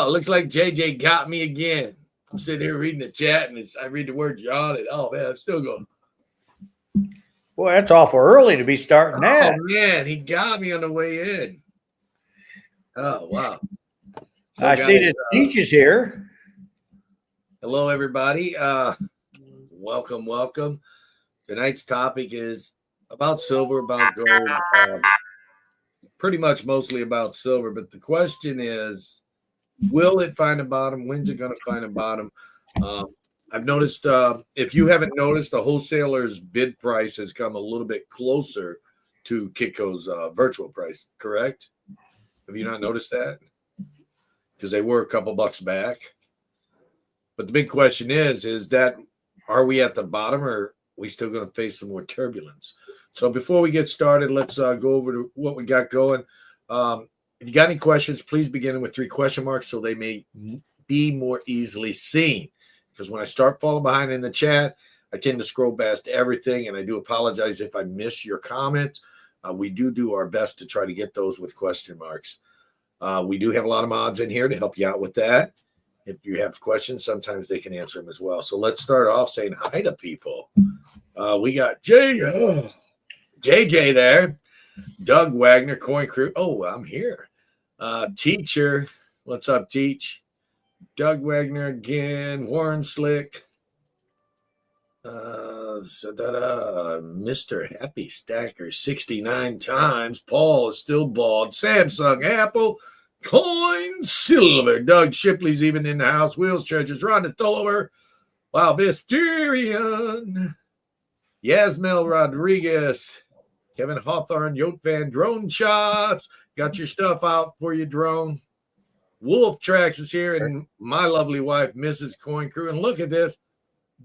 looks like JJ got me again. I'm sitting here reading the chat, and I read the word John, and oh man, I'm still going. Boy, that's awful early to be starting that. Oh man, he got me on the way in. Oh wow! So I see that Teach is here. Hello, everybody. Welcome. Tonight's topic is about silver, about gold. Pretty much mostly about silver, but the question is, will it find a bottom? When's it going to find a bottom? I've noticed, if you haven't noticed, the wholesaler's bid price has come a little bit closer to Kitco's virtual price, correct? Have you not noticed that? Because they were a couple bucks back. But the big question is that are we at the bottom, or are we still going to face some more turbulence? So before we get started, let's go over to what we got going. If you got any questions, please begin with 3 question marks so they may be more easily seen. Because when I start falling behind in the chat, I tend to scroll past everything, and I do apologize if I miss your comment. We do our best to try to get those with question marks. We do have a lot of mods in here to help you out with that. If you have questions, sometimes they can answer them as well. So let's start off saying hi to people. We got JJ there, Doug Wagner, Coin Crew. Oh, I'm here. Teacher, what's up, Teach? Doug Wagner again, Warren Slick, Mr. Happy Stacker 69 times. Paul is still bald. Samsung, Apple, Coin, Silver. Doug Shipley's even in the house. Wheels Treasures, Rhonda Tolliver. Wow, Mysterion. Yasmel Rodriguez. Kevin Hawthorne, Yoke Van, Drone Shots. Got your stuff out for you, Drone. Wolf Tracks is here, and my lovely wife, Mrs. Coin Crew. And look at this.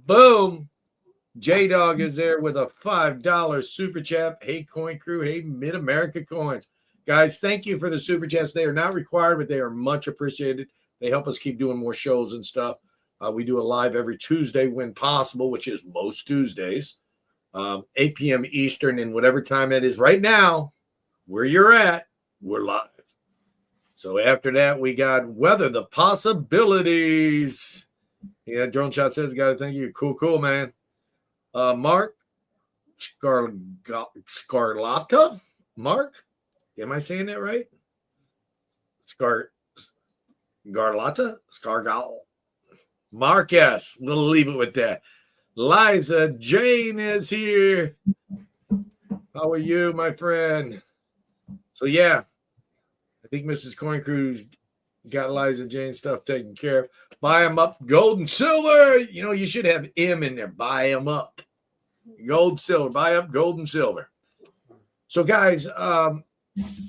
Boom. J-Dog is there with a $5 super chat. Hey, Coin Crew. Hey, Mid-America Coins. Guys, thank you for the super chats. They are not required, but they are much appreciated. They help us keep doing more shows and stuff. We do a live every Tuesday when possible, which is most Tuesdays. 8 p.m. Eastern, and whatever time it is right now, where you're at, we're live. So after that, we got Weather the Possibilities. Yeah, Drone Shot says, got to thank you. Cool, man. Mark Scarlata. Mark, am I saying that right? Scarlata? Scargal. Mark S. We'll leave it with that. Liza Jane is here. How are you, my friend? So, yeah, I think Mrs. Coin Crew's got Liza Jane stuff taken care of. Buy them up, gold and silver. You know, you should have M in there. Buy them up. Gold, silver. Buy up gold and silver. So, guys,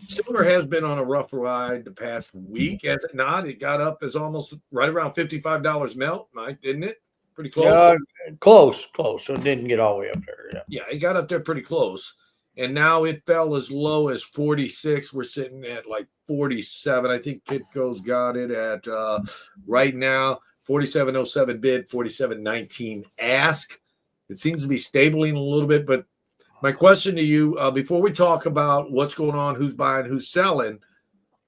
silver has been on a rough ride the past week, has it not? It got up as almost right around $55 melt, Mike, didn't it? Pretty close. Close. So it didn't get all the way up there. Yeah, it got up there pretty close. And now it fell as low as 46. We're sitting at like 47. I think Kitco's got it at right now 47.07 bid, 47.19 ask. It seems to be stabling a little bit. But my question to you, before we talk about what's going on, who's buying, who's selling,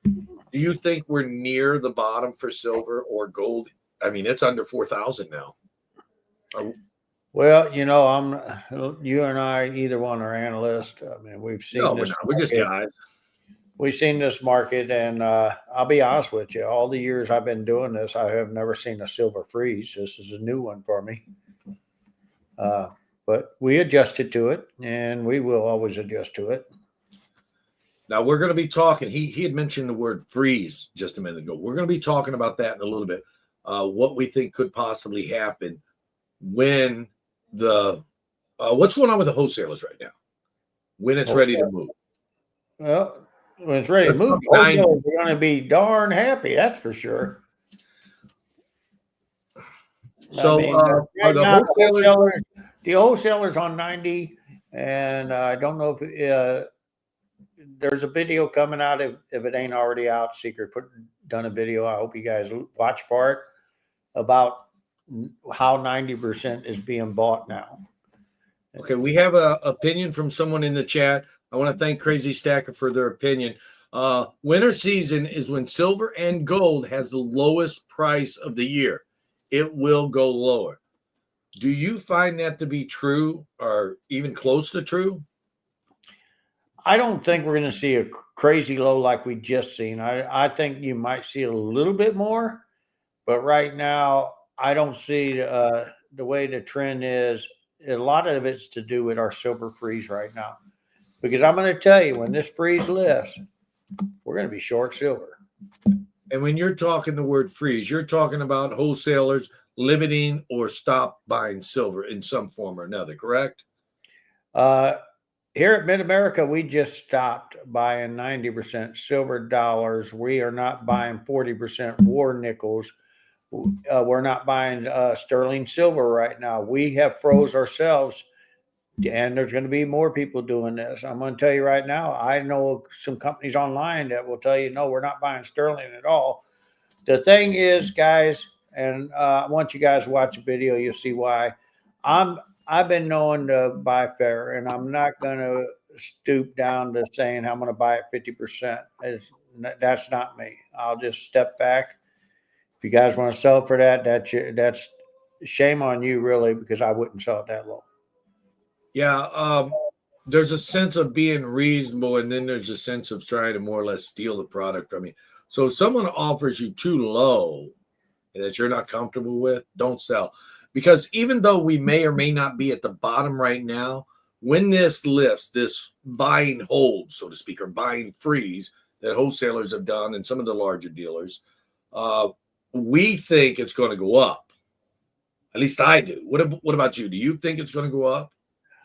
do you think we're near the bottom for silver or gold? I mean, it's under 4,000 now. Well, you know, you and I, either one are analysts. I mean, we've seen this. We're just guys. We've seen this market, and I'll be honest with you. All the years I've been doing this, I have never seen a silver freeze. This is a new one for me. But we adjusted to it, and we will always adjust to it. Now, we're going to be talking. He had mentioned the word freeze just a minute ago. We're going to be talking about that in a little bit, what we think could possibly happen when what's going on with the wholesalers right now, when it's ready to move. Well, when it's ready to move, wholesalers are going to be darn happy, that's for sure. So, are the wholesalers on 90, and I don't know if there's a video coming out if it ain't already out. Secret done a video. I hope you guys watch for it about how 90% is being bought now. Okay, we have an opinion from someone in the chat. I want to thank Crazy Stacker for their opinion. Winter season is when silver and gold has the lowest price of the year. It will go lower. Do you find that to be true or even close to true? I don't think we're going to see a crazy low like we just seen. I think you might see a little bit more, but right now I don't see the way the trend is. A lot of it's to do with our silver freeze right now, because I'm going to tell you, when this freeze lifts, we're going to be short silver. And when you're talking the word freeze, you're talking about wholesalers limiting or stop buying silver in some form or another, correct? Here at Mid America, we just stopped buying 90% silver dollars. We are not buying 40% war nickels. We're not buying sterling silver right now. We have froze ourselves, and there's going to be more people doing this. I'm going to tell you right now, I know some companies online that will tell you, no, we're not buying sterling at all. The thing is, guys, and once you guys watch a video, you'll see why. I've been known to buy fair, and I'm not going to stoop down to saying I'm going to buy it 50%. That's not me. I'll just step back. If you guys want to sell for that, that's shame on you, really, because I wouldn't sell it that low. Yeah, there's a sense of being reasonable, and then there's a sense of trying to more or less steal the product from you. So if someone offers you too low that you're not comfortable with, don't sell. Because even though we may or may not be at the bottom right now, when this lifts, this buying hold, so to speak, or buying freeze that wholesalers have done and some of the larger dealers, we think it's going to go up. At least I do. What about you? Do you think it's going to go up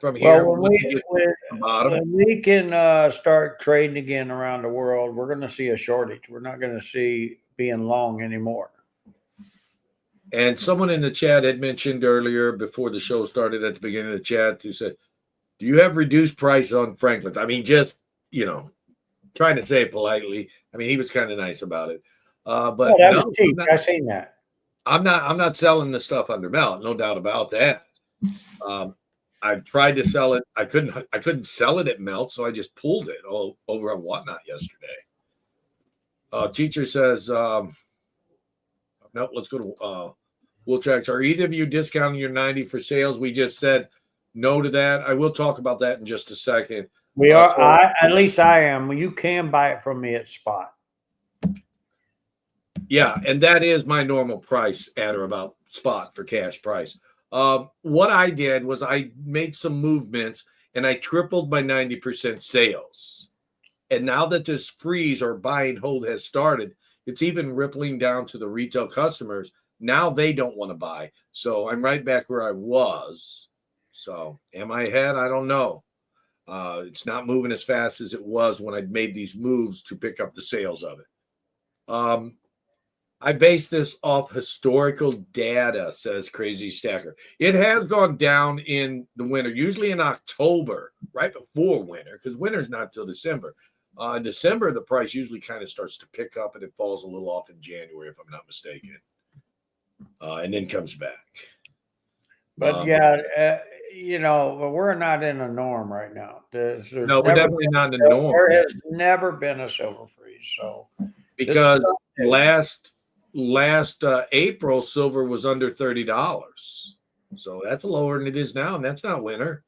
from here? Well, when we can start trading again around the world, we're going to see a shortage. We're not going to see being long anymore. And someone in the chat had mentioned earlier before the show started at the beginning of the chat, who said, do you have reduced price on Franklin's? I mean, just, trying to say it politely. I mean, he was kind of nice about it. But that was cheap. I seen that. I'm not selling the stuff under melt, no doubt about that. I've tried to sell it. I couldn't sell it at melt, so I just pulled it all over on Whatnot yesterday. Teacher says, no, let's go to Wooltracks. Are either of you discounting your 90 for sales? We just said no to that. I will talk about that in just a second. We are. At least I am. You can buy it from me at spot. Yeah, and that is my normal price at or about spot for cash price. What I did was I made some movements and I tripled my 90% sales. And now that this freeze or buy and hold has started, it's even rippling down to the retail customers. Now they don't want to buy. So I'm right back where I was. So am I ahead? I don't know. It's not moving as fast as it was when I made these moves to pick up the sales of it. I base this off historical data, says Crazy Stacker. It has gone down in the winter, usually in October, right before winter, because winter's not till December. In December, the price usually kind of starts to pick up and it falls a little off in January, if I'm not mistaken, and then comes back. But we're not in a norm right now. No, we're definitely not in a norm. There has never been a silver freeze. So because last April, silver was under $30. So that's lower than it is now, and that's not winter.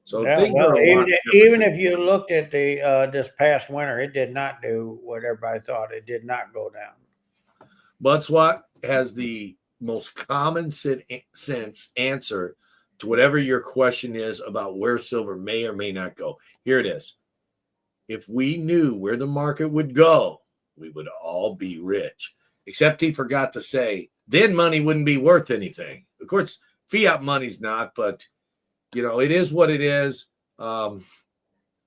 So even if you looked at the this past winter, it did not do what everybody thought. It did not go down. But what has the most common sense answer to whatever your question is about where silver may or may not go? Here it is. If we knew where the market would go, we would all be rich. Except he forgot to say, then money wouldn't be worth anything. Of course, fiat money's not, but it is what it is.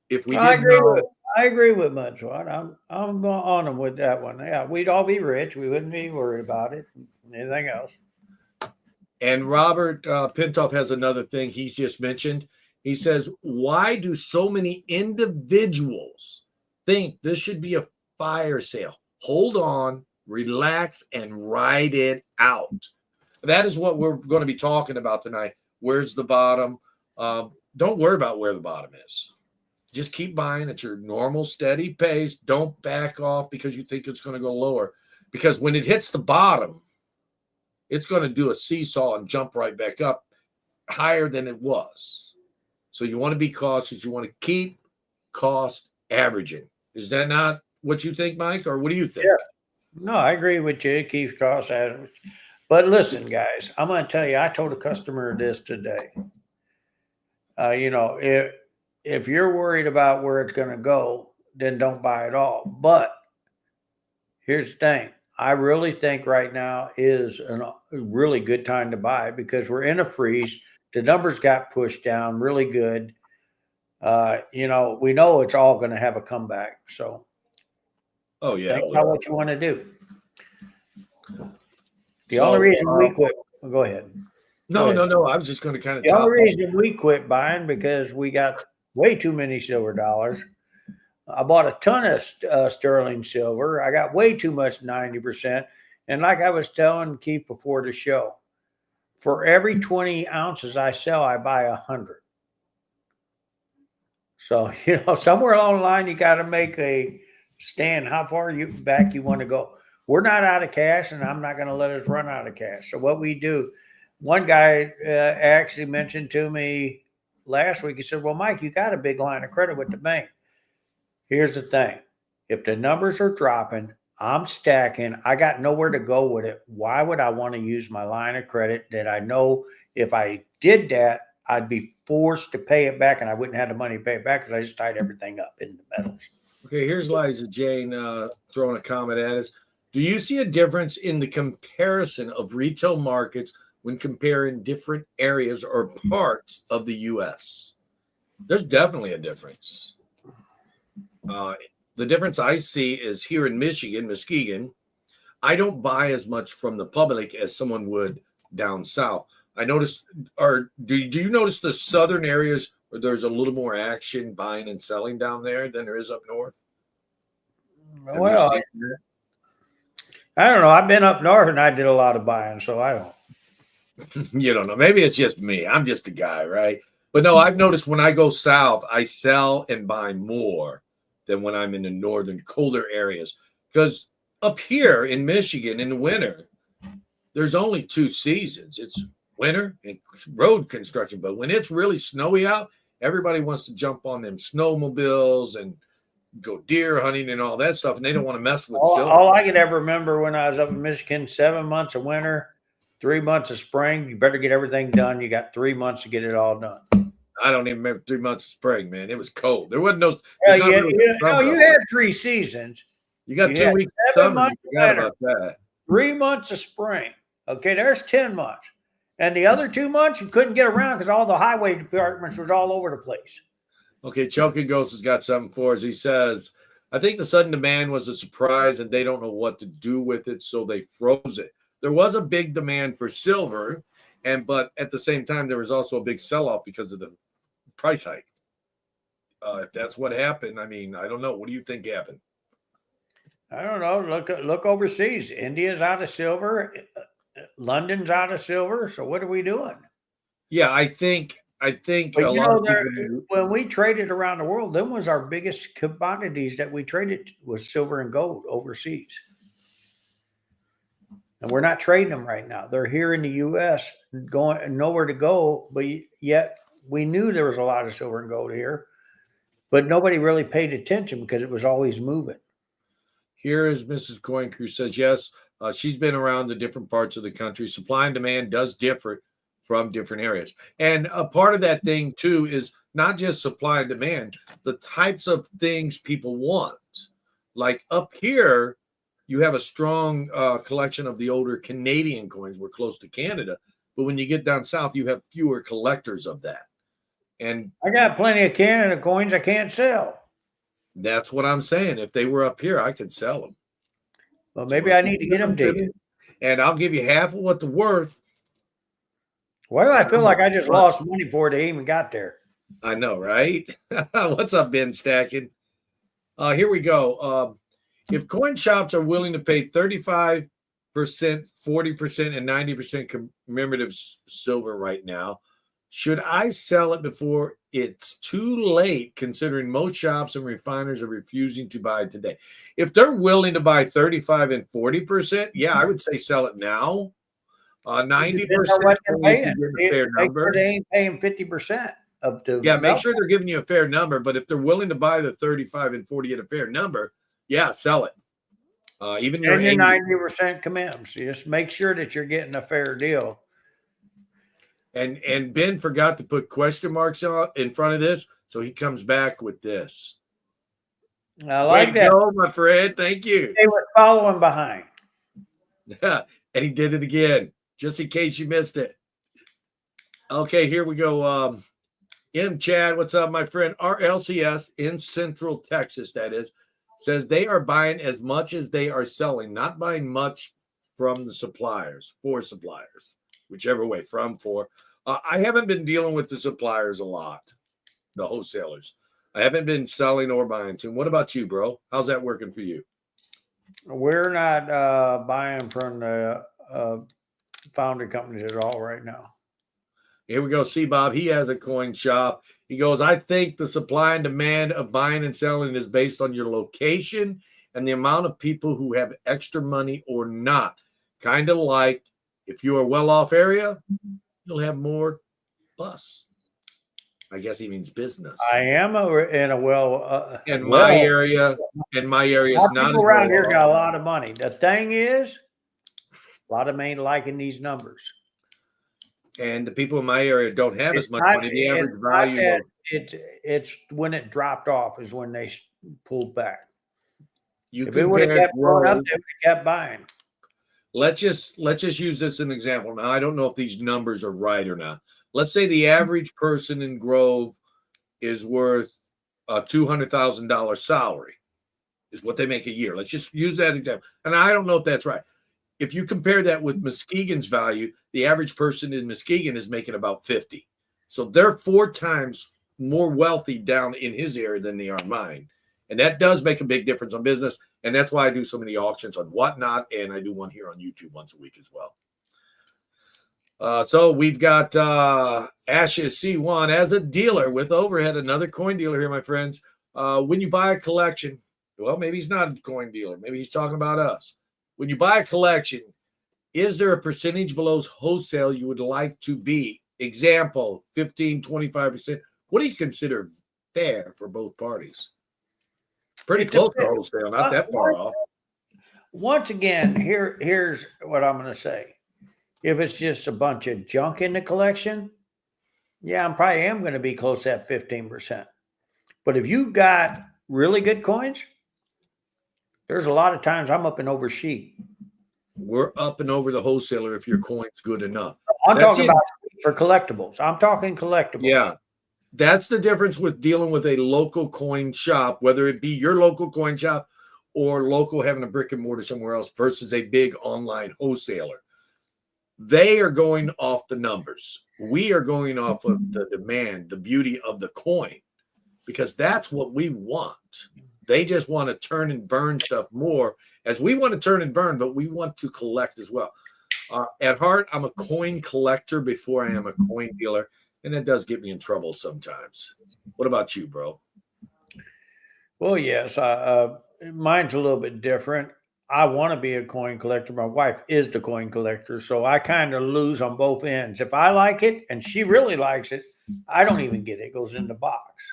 If we I agree with Mudslot. I'm going on him with that one. Yeah, we'd all be rich. We wouldn't be worried about it. Anything else? And Robert Pintoff has another thing he's just mentioned. He says, why do so many individuals think this should be a fire sale? Hold on, relax, and ride it out. That is what we're going to be talking about tonight. Where's the bottom? Don't worry about where the bottom is. just keep buying at your normal steady pace. Don't back off because you think it's going to go lower. Because when it hits the bottom, it's going to do a seesaw and jump right back up higher than it was. So you want to be cautious. You want to keep cost averaging. Is that not what you think, Mike? Or what do you think? Yeah. No, I agree with you. It keeps cost average. But listen, guys, I'm going to tell you, I told a customer this today. You know, if you're worried about where it's going to go, then don't buy it all. But here's the thing. I really think right now is a really good time to buy because we're in a freeze. The numbers got pushed down really good. You know, we know it's all going to have a comeback. So, think about what you want to do. The only reason we quit, go ahead. No. I was just going to kind of. The only reason we quit buying because we got way too many silver dollars. I bought a ton of sterling silver. I got way too much 90%. And like I was telling Keith before the show, for every 20 ounces I sell, I buy 100. So, you know, somewhere along the line, you got to make a stand how far back you want to go. We're not out of cash, and I'm not going to let us run out of cash. So what we do, one guy actually mentioned to me last week, he said, well, Mike, you got a big line of credit with the bank. Here's the thing. If the numbers are dropping, I'm stacking, I got nowhere to go with it. Why would I want to use my line of credit that I know if I did that, I'd be forced to pay it back and I wouldn't have the money to pay it back because I just tied everything up in the metals. Okay, here's Liza Jane throwing a comment at us. Do you see a difference in the comparison of retail markets when comparing different areas or parts of the U.S.? There's definitely a difference. The difference I see is here in Michigan, Muskegon, I don't buy as much from the public as someone would down south. I noticed, or do you notice the southern areas where there's a little more action buying and selling down there than there is up north? Well, I don't know. I've been up north and I did a lot of buying, so I don't. You don't know. Maybe it's just me. I'm just a guy, right? But no, I've noticed when I go south, I sell and buy more than when I'm in the northern colder areas. Because up here in Michigan in the winter, there's only 2 seasons. It's winter and road construction. But when it's really snowy out, everybody wants to jump on them snowmobiles and go deer hunting and all that stuff. And they don't want to mess with silver. All I could ever remember when I was up in Michigan, 7 months of winter, 3 months of spring. You better get everything done. You got 3 months to get it all done. I don't even remember 3 months of spring, man. It was cold. There wasn't no. You had 3 seasons. You got 2 weeks of 7 summer. months You forgot about that. 3 months of spring. Okay, there's 10 months. And the other 2 months, you couldn't get around because all the highway departments was all over the place. Okay, Choking Ghost has got something for us. He says, I think the sudden demand was a surprise and they don't know what to do with it, so they froze it. There was a big demand for silver, but at the same time, there was also a big sell-off because of the price hike. If that's what happened, I mean, I don't know. What do you think happened? I don't know. Look overseas. India's out of silver. London's out of silver. So what are we doing? Yeah, I think but a lot of people, when we traded around the world, them was our biggest commodities that we traded was silver and gold overseas. And we're not trading them right now. They're here in the U.S. going nowhere to go, but yet we knew there was a lot of silver and gold here, but nobody really paid attention because it was always moving. Here is Mrs. Coin Crew says, yes, she's been around the different parts of the country. Supply and demand does differ from different areas. And a part of that thing, too, is not just supply and demand, the types of things people want. Like up here, you have a strong collection of the older Canadian coins. We're close to Canada. But when you get down south, you have fewer collectors of that. And I got plenty of Canada coins I can't sell. That's what I'm saying. If they were up here, I could sell them. Well, maybe I need to get them to you. And I'll give you half of what they're worth. Why do I feel like I just lost money before they even got there? I know, right? What's up, Ben Stacking? Here we go. If coin shops are willing to pay 35%, 40%, and 90% commemorative silver right now, Should I sell it before it's too late, considering most shops and refiners are refusing to buy today? If they're willing to buy 35 and 40%, yeah, I would say sell it now. 90% what they're only if paying. you get a fair Make number. sure they ain't paying 50% of the. Yeah, make sure they're giving you a fair number. But if they're willing to buy the 35 and 40 at a fair number, yeah, sell it. Even your 90% commitments. Just make sure that you're getting a fair deal. And Ben forgot to put question marks in front of this, so he comes back with this. I like that. Go, my friend. Thank you. They were following behind. And he did it again, just in case you missed it. Okay, here we go. Chad, what's up, my friend? Our LCS in Central Texas, that is, says they are buying as much as they are selling, not buying much from the suppliers, for suppliers, whichever way, from, for. I haven't been dealing with the suppliers a lot, the wholesalers. I haven't been selling or buying to them. What about you, bro? How's that working for you? We're not buying from the foundry companies at all right now. Here we go. See, Bob, he has a coin shop. He goes, I think the supply and demand of buying and selling is based on your location and the amount of people who have extra money or not. Kind of like if you're a well-off area, you'll have more bus. I guess he means business. I am in a well. My area is not. People around here got a lot of money. The thing is, a lot of them ain't liking these numbers. And the people in my area don't have as much money. The average value. It's when it dropped off is when they pulled back. If it would have kept going up, they would have kept buying. Let's just use this as an example. Now, I don't know if these numbers are right or not. Let's say the average person in Grove is worth a $200,000 salary, is what they make a year. Let's just use that example. And I don't know if that's right. If you compare that with Muskegon's value, the average person in Muskegon is making about 50. So they're 4 times more wealthy down in his area than they are mine. And that does make a big difference on business. And that's why I do so many auctions on Whatnot. And I do one here on YouTube once a week as well. So we've got Ashes C1 as a dealer with overhead, another coin dealer here, my friends. When you buy a collection, well, maybe he's not a coin dealer. Maybe he's talking about us. When you buy a collection, is there a percentage below wholesale you would like to be? Example, 15, 25%. What do you consider fair for both parties? Pretty close to wholesale, not that far off. Once again, here's what I'm going to say. If it's just a bunch of junk in the collection, yeah, I probably am going to be close to that 15%. But if you got really good coins, there's a lot of times I'm up and over sheet. We're up and over the wholesaler if your coin's good enough. I'm talking about for collectibles. I'm talking collectibles. Yeah. That's the difference with dealing with a local coin shop, whether it be your local coin shop or local having a brick and mortar somewhere else versus a big online wholesaler. They are going off the numbers. We are going off of the demand, the beauty of the coin, because that's what we want. They just want to turn and burn stuff more, as we want to turn and burn, but we want to collect as well. At heart, I'm a coin collector before I am a coin dealer, and that does get me in trouble sometimes. What about you, bro? Well, yes, mine's a little bit different. I want to be a coin collector. My wife is the coin collector, so I kind of lose on both ends. If I like it and she really likes it, I don't even get it. It goes in the box.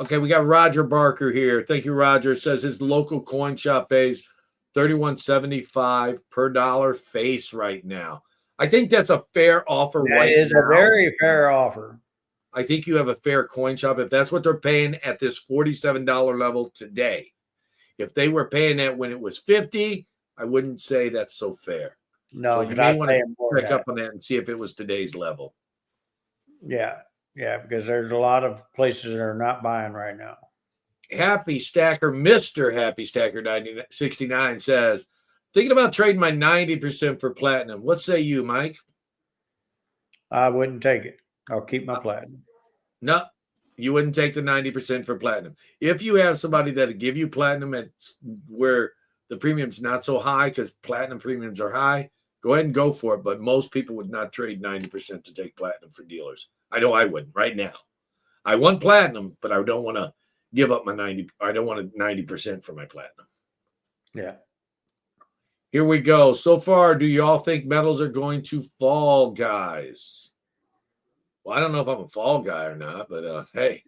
Okay, we got Roger Barker here. Thank you, Roger. Says his local coin shop pays $31.75 per dollar face right now. I think that's a fair offer right now. That is a very fair offer. I think you have a fair coin shop if that's what they're paying at this $47 level today. If they were paying that when it was $50, I wouldn't say that's so fair. No, so you may want to pick up on that and see if it was today's level. Yeah. Yeah, because there's a lot of places that are not buying right now. Happy Stacker, Mr. Happy Stacker 69 says, thinking about trading my 90% for platinum. What say you, Mike? I wouldn't take it. I'll keep my platinum. No, you wouldn't take the 90% for platinum. If you have somebody that'll give you platinum at where the premium's not so high because platinum premiums are high, go ahead and go for it. But most people would not trade 90% to take platinum for dealers. I know I wouldn't right now. I want platinum, but I don't want to give up my 90. I don't want 90% for my platinum. Yeah. Here we go. So far, do y'all think metals are going to fall, guys? Well, I don't know if I'm a fall guy or not, but hey.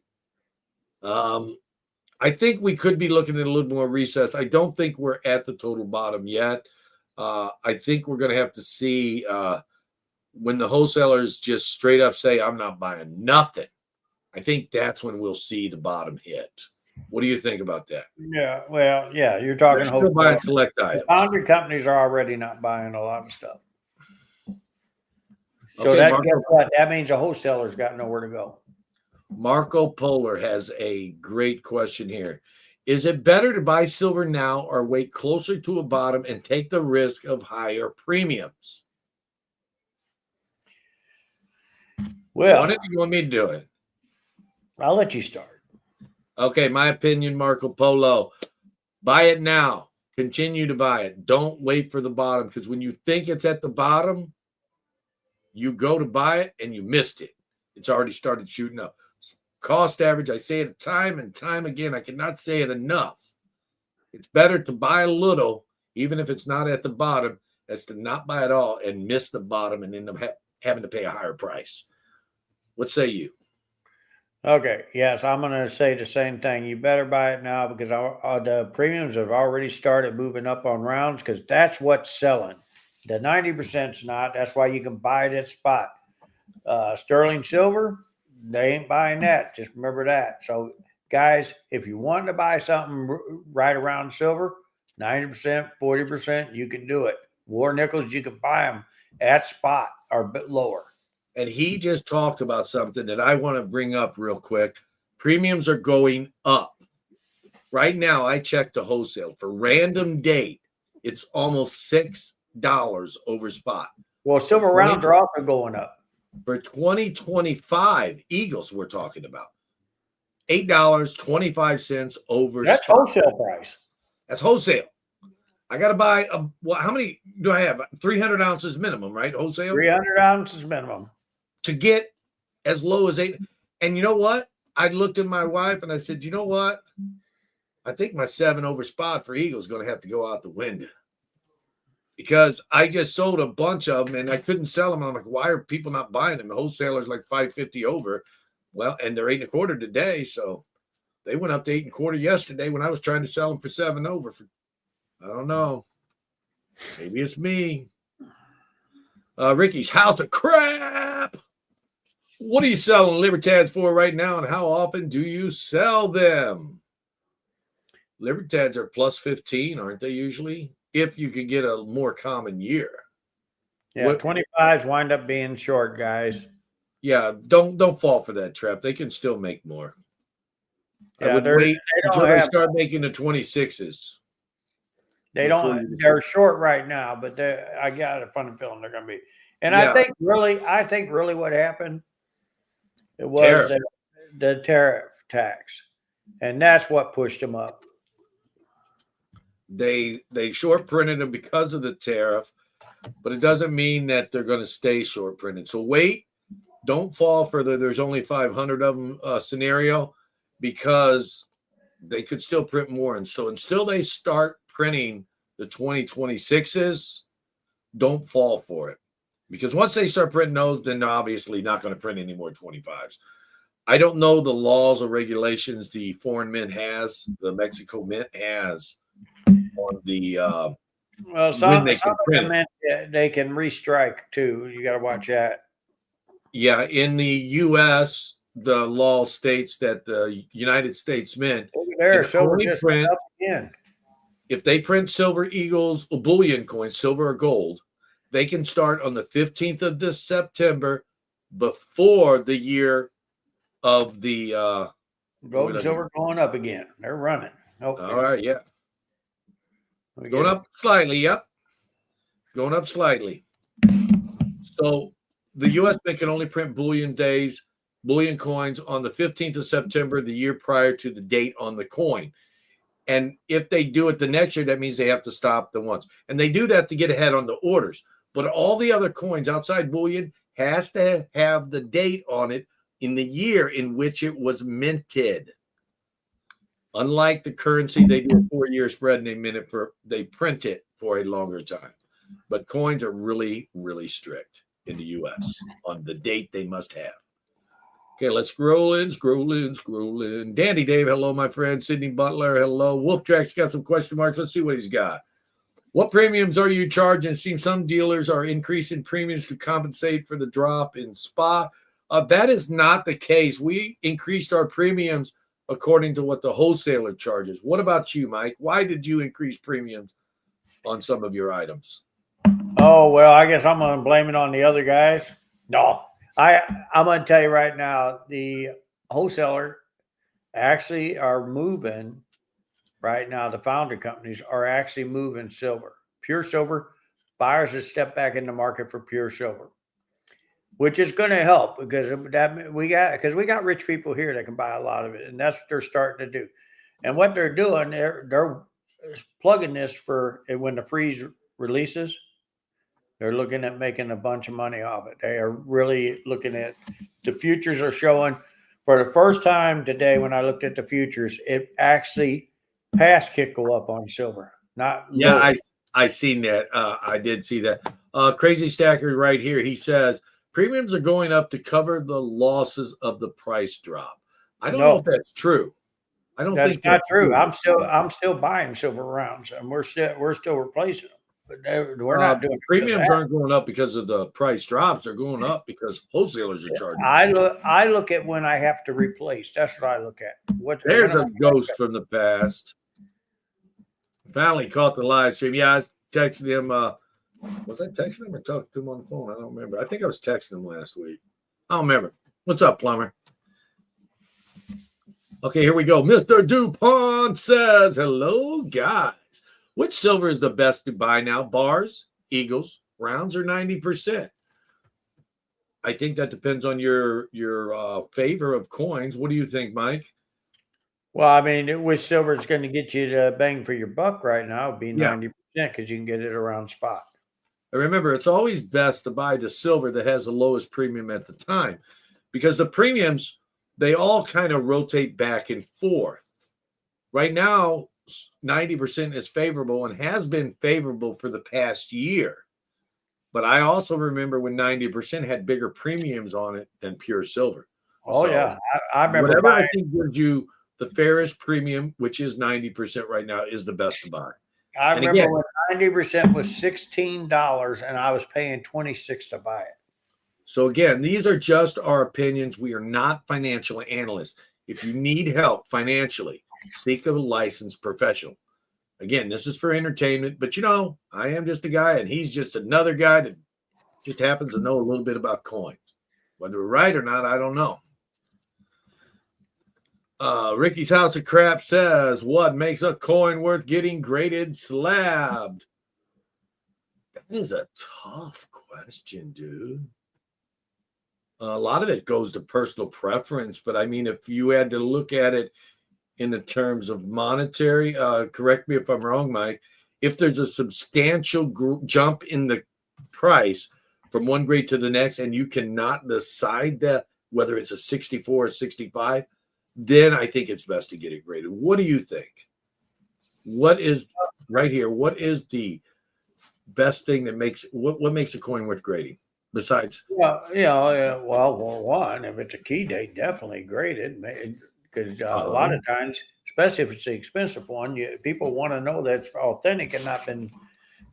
I think we could be looking at a little more recess. I don't think we're at the total bottom yet. I think we're going to have to see when the wholesalers just straight up say, I'm not buying nothing. I think that's when we'll see the bottom hit. What do you think about that? Yeah. Well, yeah, you're talking They're still buying select items. The foundry companies are already not buying a lot of stuff. So Okay, guess what? That means a wholesaler's got nowhere to go. Marco Polar has a great question here. Is it better to buy silver now or wait closer to a bottom and take the risk of higher premiums? Well, why did you want me to do it? I'll let you start. Okay, my opinion, Marco Polo. Buy it now. Continue to buy it. Don't wait for the bottom, because when you think it's at the bottom, you go to buy it and you missed it. It's already started shooting up. Cost average, I say it time and time again. I cannot say it enough. It's better to buy a little, even if it's not at the bottom, as to not buy at all and miss the bottom and end up having to pay a higher price. What say you? Okay. Yes, I'm going to say the same thing. You better buy it now, because the premiums have already started moving up on rounds, because that's what's selling. The 90%'s not. That's why you can buy it at spot. Sterling silver, they ain't buying that. Just remember that. So, guys, if you want to buy something right around silver, 90%, 40%, you can do it. War nickels, you can buy them at spot or a bit lower. And he just talked about something that I want to bring up real quick. Premiums are going up. Right now, I checked the wholesale. For random date, it's almost $6 over spot. Well, silver rounds are also going up. For 2025 Eagles, we're talking about $8.25 over. That's spot. Wholesale price. That's wholesale. I got to buy how many do I have? 300 ounces minimum, right? Wholesale. 300 ounces minimum to get as low as 8. And you know what? I looked at my wife and I said, you know what? I think my 7 over spot for Eagles is going to have to go out the window, because I just sold a bunch of them and I couldn't sell them. I'm like, why are people not buying them? The wholesalers like 550 over. Well, and they're 8 1/4 today. So they went up to 8 1/4 yesterday when I was trying to sell them for 7 over. I don't know. Maybe it's me. Ricky's house of crap. What are you selling Libertads for right now, and how often do you sell them? Libertads are plus 15, aren't they usually? If you could get a more common year. Yeah, 25s wind up being short, guys. Yeah, don't fall for that trap. They can still make more. Yeah, I would wait until they start making the 26s. They don't. They're short right now, but I got a funny feeling they're going to be. And yeah. I think really what happened, it was the tariff tax, and that's what pushed them up. They short printed them because of the tariff, but it doesn't mean that they're going to stay short printed. So wait, don't fall for there's only 500 of them scenario, because they could still print more. And so until they start printing the 2026s, don't fall for it, because once they start printing those, then they're obviously not going to print any more 25s. I don't know the laws or regulations the foreign mint has, the Mexico mint has on the well, some they can print. They can restrike too. You got to watch that. Yeah, in the U.S., the law states that the United States Mint only print up again. If they print silver Eagles or bullion coins, silver or gold, they can start on the 15th of this September, before the year of the gold and silver going up again. They're running. Okay. All right, yeah. Going up slightly, yep. Going up slightly. So the U.S. Mint can only print bullion coins on the 15th of September, the year prior to the date on the coin. And if they do it the next year, that means they have to stop the ones. And they do that to get ahead on the orders. But all the other coins outside bullion has to have the date on it in the year in which it was minted. Unlike the currency, they do a 4-year spread and they print it for a longer time. But coins are really, really strict in the US on the date they must have. Okay, let's scroll in. Dandy Dave, hello, my friend. Sydney Butler, hello. Wolf Track's got some question marks. Let's see what he's got. What premiums are you charging? It seems some dealers are increasing premiums to compensate for the drop in spot. That is not the case. We increased our premiums according to what the wholesaler charges. What about you, Mike? Why did you increase premiums on some of your items? Oh, well, I guess I'm going to blame it on the other guys. No, I'm going to tell you right now, the wholesaler actually are moving right now. The founder companies are actually moving silver, pure silver. Buyers have stepped back in the market for pure silver, which is going to help because we got rich people here that can buy a lot of it, and that's what they're starting to do. And what they're doing, they're plugging this for when the freeze releases. They're looking at making a bunch of money off it. They are really looking at the futures are showing for the first time today. When I looked at the futures, it actually passed Kicko up on silver. I seen that. I did see that. Crazy Stacker right here. He says premiums are going up to cover the losses of the price drop. I don't know if that's true. I don't think that's not true. I'm still buying silver rounds, and we're still replacing them. But we're not doing premiums aren't going up because of the price drops. They're going up because wholesalers are charging. I look at when I have to replace. That's what I look at. There's a ghost from the past. Finally caught the live stream. Yeah, I was texting him. Was I texting him or talking to him on the phone? I don't remember. I think I was texting him last week. I don't remember. What's up, Plumber? Okay, here we go. Mr. DuPont says, hello, guys. Which silver is the best to buy now? Bars, eagles, rounds, or 90%? I think that depends on your favor of coins. What do you think, Mike? Well, I mean, with silver, it's going to get you to bang for your buck right now. It'd be 90% because you can get it around spot. And remember, it's always best to buy the silver that has the lowest premium at the time because the premiums, they all kind of rotate back and forth. Right now, 90% is favorable and has been favorable for the past year. But I also remember when 90% had bigger premiums on it than pure silver. Oh, so yeah. I remember whatever I think gives you the fairest premium, which is 90% right now, is the best to buy. I remember when 90% was $16 and I was paying $26 to buy it. So again, these are just our opinions. We are not financial analysts. If you need help financially, seek a licensed professional. Again, this is for entertainment, but I am just a guy and he's just another guy that just happens to know a little bit about coins. Whether we're right or not, I don't know. Ricky's House of Crap says, what makes a coin worth getting graded slabbed? That is a tough question, dude. A lot of it goes to personal preference, but I mean, if you had to look at it in the terms of monetary, correct me if I'm wrong, Mike, if there's a substantial jump in the price from one grade to the next, and you cannot decide that whether it's a 64 or 65, then I think it's best to get it graded. What do you think? What is right here? What is the best thing that makes what makes a coin worth grading? Besides, well, one, if it's a key date, definitely graded because a lot of times, especially if it's the expensive one, people want to know that it's authentic and not been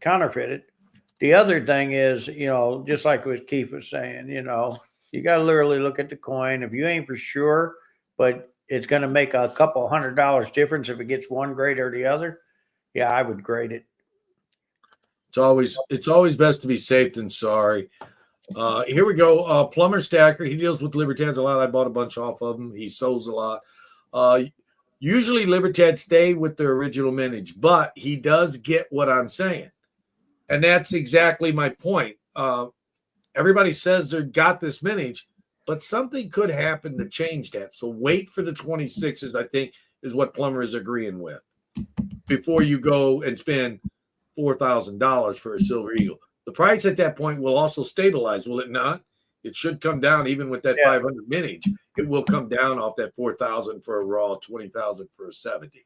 counterfeited. The other thing is, just like what Keith was saying, you got to literally look at the coin. If you ain't for sure, but it's going to make a couple $100 difference if it gets one grade or the other, yeah, I would grade it. It's always best to be safe than sorry. Here we go. Plumber Stacker. He deals with Libertads a lot. I bought a bunch off of him. He sells a lot. Usually Libertads stay with their original mintage, but he does get what I'm saying. And that's exactly my point. Everybody says they got this mintage, but something could happen to change that. So wait for the 26s, I think, is what Plumber is agreeing with before you go and spend $4,000 for a Silver Eagle. The price at that point will also stabilize, will it not? It should come down even with that 500 mintage. It will come down off that 4,000 for a raw, 20,000 for a 70.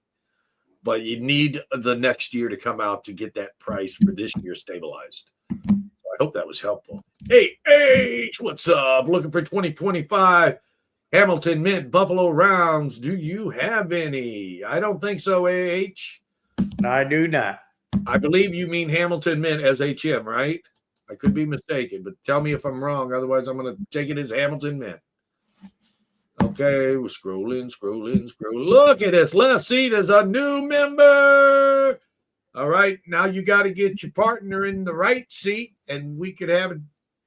But you need the next year to come out to get that price for this year stabilized. I hope that was helpful. Hey, H, what's up? Looking for 2025 Hamilton Mint Buffalo rounds. Do you have any? I don't think so, H. I do not. I believe you mean Hamilton Mint as HM, right? I could be mistaken, but tell me if I'm wrong. Otherwise, I'm going to take it as Hamilton Mint. Okay, we're scrolling. Look at this. Left seat is a new member. All right, now you got to get your partner in the right seat, and we could have it,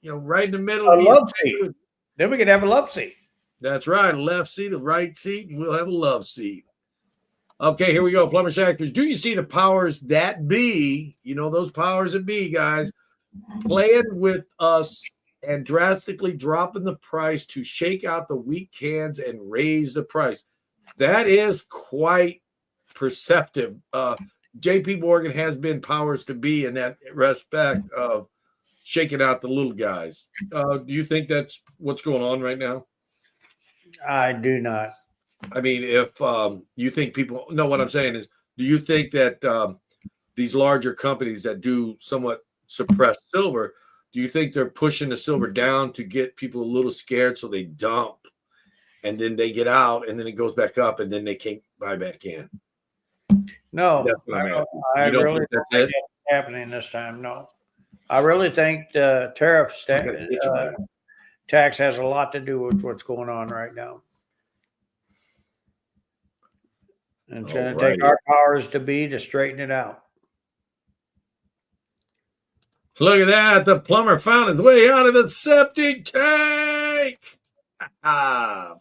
right in the middle. A love seat. Then we could have a love seat. That's right. A left seat, a right seat, and we'll have a love seat. Okay, here we go. Plumber Shackers. Do you see the powers that be? Those powers that be, guys, playing with us and drastically dropping the price to shake out the weak hands and raise the price. That is quite perceptive. JP Morgan has been powers to be in that respect of shaking out the little guys. Do you think that's what's going on right now? I do not. I mean, if you think people know what I'm saying is, do you think that these larger companies that do somewhat suppress silver, do you think they're pushing the silver down to get people a little scared so they dump and then they get out and then it goes back up and then they can't buy back in? No, I really think don't think that's happening this time. No, I really think the tariff tax has a lot to do with what's going on right now. And it's going to take our powers to be to straighten it out. Look at that. The plumber found his way out of the septic tank.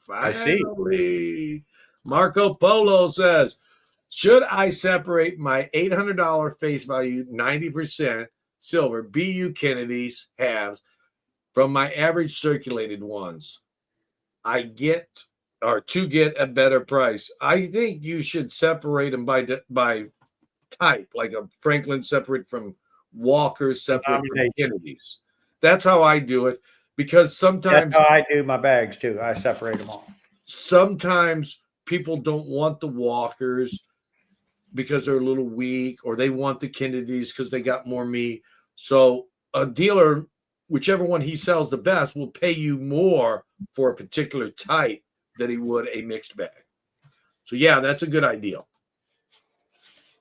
Finally. Marco Polo says, should I separate my $800 face value 90% silver BU Kennedy's halves from my average circulated ones? To get a better price. I think you should separate them by type, like a Franklin separate from Walker's, separate from Kennedy's. That's how I do it, because sometimes that's how I do my bags too. I separate them all. Sometimes people don't want the Walkers because they're a little weak, or they want the Kennedys because they got more meat. So a dealer, whichever one he sells the best, will pay you more for a particular type than he would a mixed bag. So yeah, that's a good idea.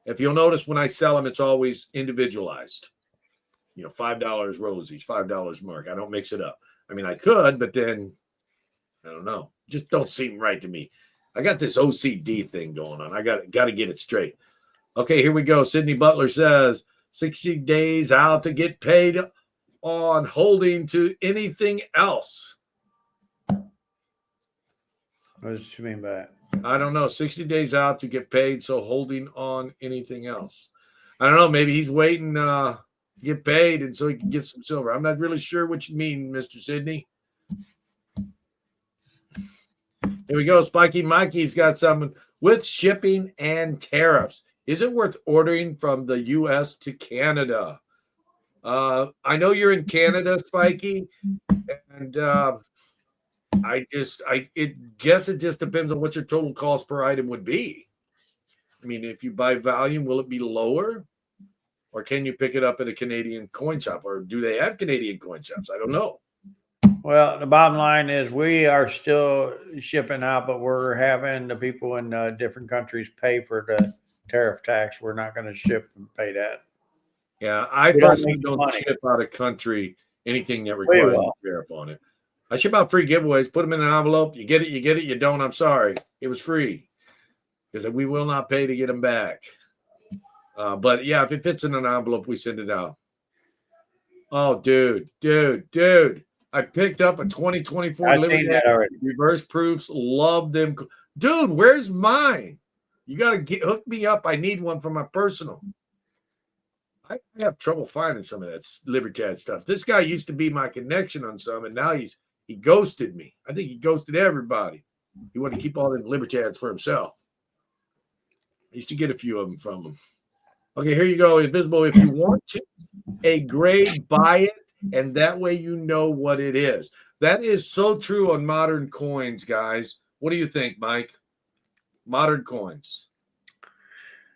If you'll notice, when I sell them, it's always individualized. $5 Rosies, $5 Mark. I don't mix it up. I mean, I could, but then I don't know. Just don't seem right to me. I got this OCD thing going on. I got to get it straight. Okay, here we go. Sydney Butler says 60 days out to get paid on holding to anything else. What does she mean by that? I don't know. 60 days out to get paid, so holding on anything else. I don't know. Maybe he's waiting to get paid and so he can get some silver. I'm not really sure what you mean, Mr. Sidney. Here we go. Spiky Mikey's got something with shipping and tariffs. Is it worth ordering from the U.S. to Canada? I know you're in Canada, Spiky, and I guess it just depends on what your total cost per item would be. I mean, if you buy volume, will it be lower? Or can you pick it up at a Canadian coin shop? Or do they have Canadian coin shops? I don't know. Well, the bottom line is we are still shipping out, but we're having the people in different countries pay for the tariff tax. We're not going to ship and pay that. Yeah, I personally don't ship out of country anything that requires a tariff on it. I ship out free giveaways, put them in an envelope. You get it, you don't. I'm sorry. It was free because we will not pay to get them back. But yeah, if it fits in an envelope, we send it out. Oh, dude. I picked up a 2024 reverse proofs. Love them. Dude, where's mine? You got to hook me up. I need one for my personal. I have trouble finding some of that Libertad stuff. This guy used to be my connection on some, and now he ghosted me. I think he ghosted everybody. He wanted to keep all them Libertads for himself. I used to get a few of them from him. Okay, here you go. Invisible. If you want to a grade, buy it, and that way you know what it is. That is so true on modern coins, guys. What do you think, Mike? Modern coins.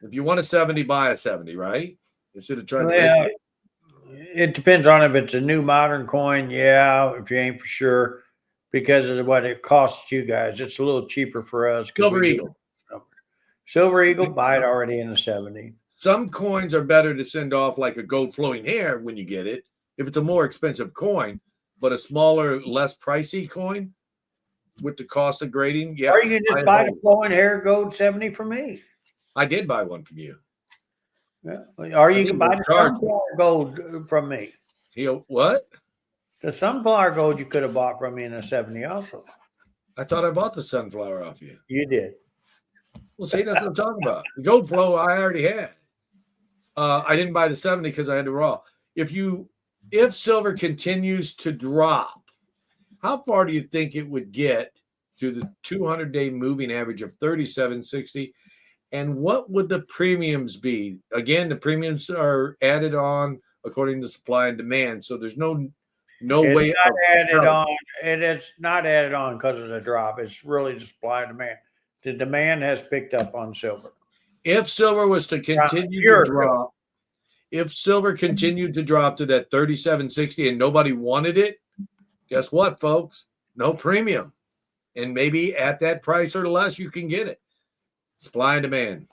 If you want a 70, buy a 70, right? Instead of trying to Well, it depends on if it's a new modern coin. Yeah, if you ain't for sure, because of what it costs you guys, it's a little cheaper for us. Silver Eagle. Silver Eagle, buy it already in the 70. Some coins are better to send off like a gold flowing hair when you get it, if it's a more expensive coin, but a smaller, less pricey coin with the cost of grading. Yeah. Or you can just buy the flowing hair gold 70 from me. I did buy one from you. Yeah. Or you can buy the sunflower gold from me. What? The sunflower gold you could have bought from me in a 70 also. I thought I bought the sunflower off you. You did. Well, see, that's what I'm talking about. The gold flow I already had. I didn't buy the 70 because I had the raw. If silver continues to drop, how far do you think it would get to the 200-day moving average of 37.60? And what would the premiums be? Again, the premiums are added on according to supply and demand. So there's no way. It's not added on. It is not added on because of the drop. It's really the supply and demand. The demand has picked up on silver. If silver was to continue to drop, if silver continued to drop to that 37.60 and nobody wanted it, guess what, folks? No premium. And maybe at that price or less, you can get it. Supply and demand.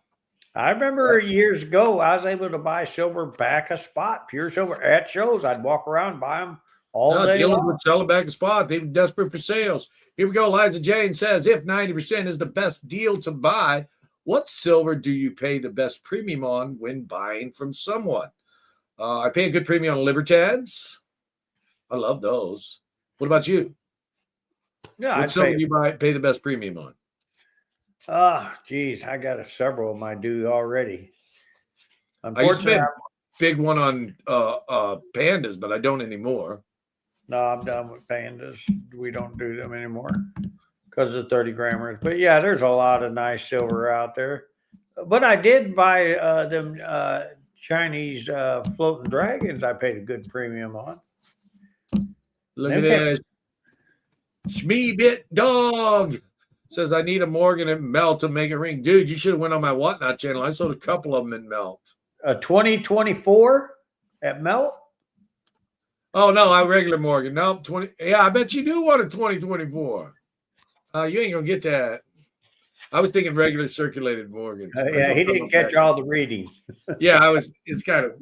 I remember years ago, I was able to buy silver back a spot, pure silver at shows. I'd walk around, buy them all day dealers long. would sell it back a spot. They were desperate for sales. Here we go. Liza Jane says, if 90% is the best deal to buy, what silver do you pay the best premium on when buying from someone? I pay a good premium on Libertads. I love those. What about you? Yeah, what silver do you pay the best premium on? Geez, I got several of them I do already. Unfortunately, I used to be a big one on pandas, but I don't anymore. No, I'm done with pandas. We don't do them anymore because of 30 grammers. But yeah, there's a lot of nice silver out there. But I did buy them Chinese floating dragons. I paid a good premium on. Look at that. Shmee Bit Dog says, I need a Morgan and melt to make a ring. Dude, you should have went on my Whatnot channel. I sold a couple of them in melt. 2024 at melt? Oh, no, I regular Morgan. No, 20. Yeah, I bet you do want a 2024. You ain't going to get that. I was thinking regular circulated Morgans. Yeah, he didn't catch all the reading. Yeah, it's kind of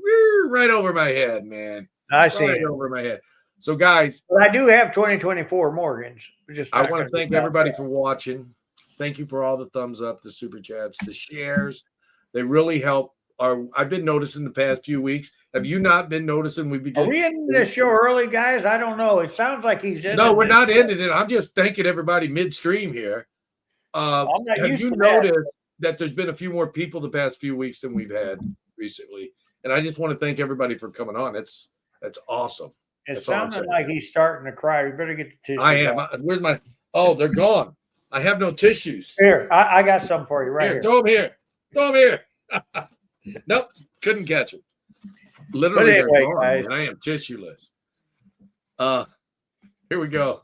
right over my head, man. I see. Right over my head. So, guys. But I do have 2024 Morgans. I want to thank everybody for watching. Thank you for all the thumbs up, the super chats, the shares. They really help. I've been noticing the past few weeks. Have you not been noticing? Are we ending this show early, guys? I don't know. It sounds like he's in. No, we're not ending it. I'm just thanking everybody midstream here. Have you noticed that there's been a few more people the past few weeks than we've had recently? And I just want to thank everybody for coming on. That's awesome. It sounded like he's starting to cry. We better get the tissues. I am. Where's my? Oh, they're gone. I have no tissues. Here, I got some for you right here. Throw them here. Throw them here. Nope, couldn't catch them. Literally, anyway, they're gone. Guys. I am tissueless. Here we go.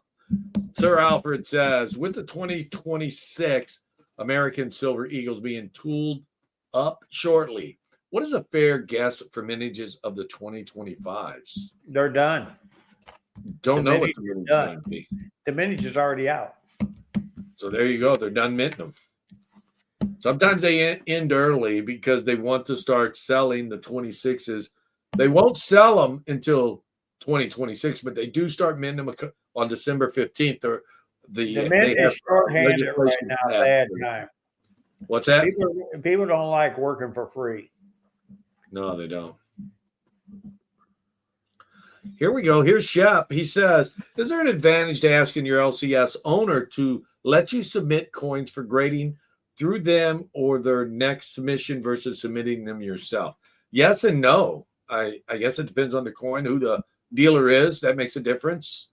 Sir Alfred says, with the 2026 American Silver Eagles being tooled up shortly, what is a fair guess for mintages of the 2025s? They're done. Don't know what the mintage going to be. The mintage is already out. So there you go. They're done minting them. Sometimes they end early because they want to start selling the 26s. They won't sell them until 2026, but they do start minting them on December 15th. The mint is short-handed right now. Bad time. What's that? People don't like working for free. No, they don't. Here we go. Here's Shep. He says, is there an advantage to asking your LCS owner to let you submit coins for grading through them or their next submission versus submitting them yourself? Yes and no. I guess it depends on the coin, who the dealer is. That makes a difference.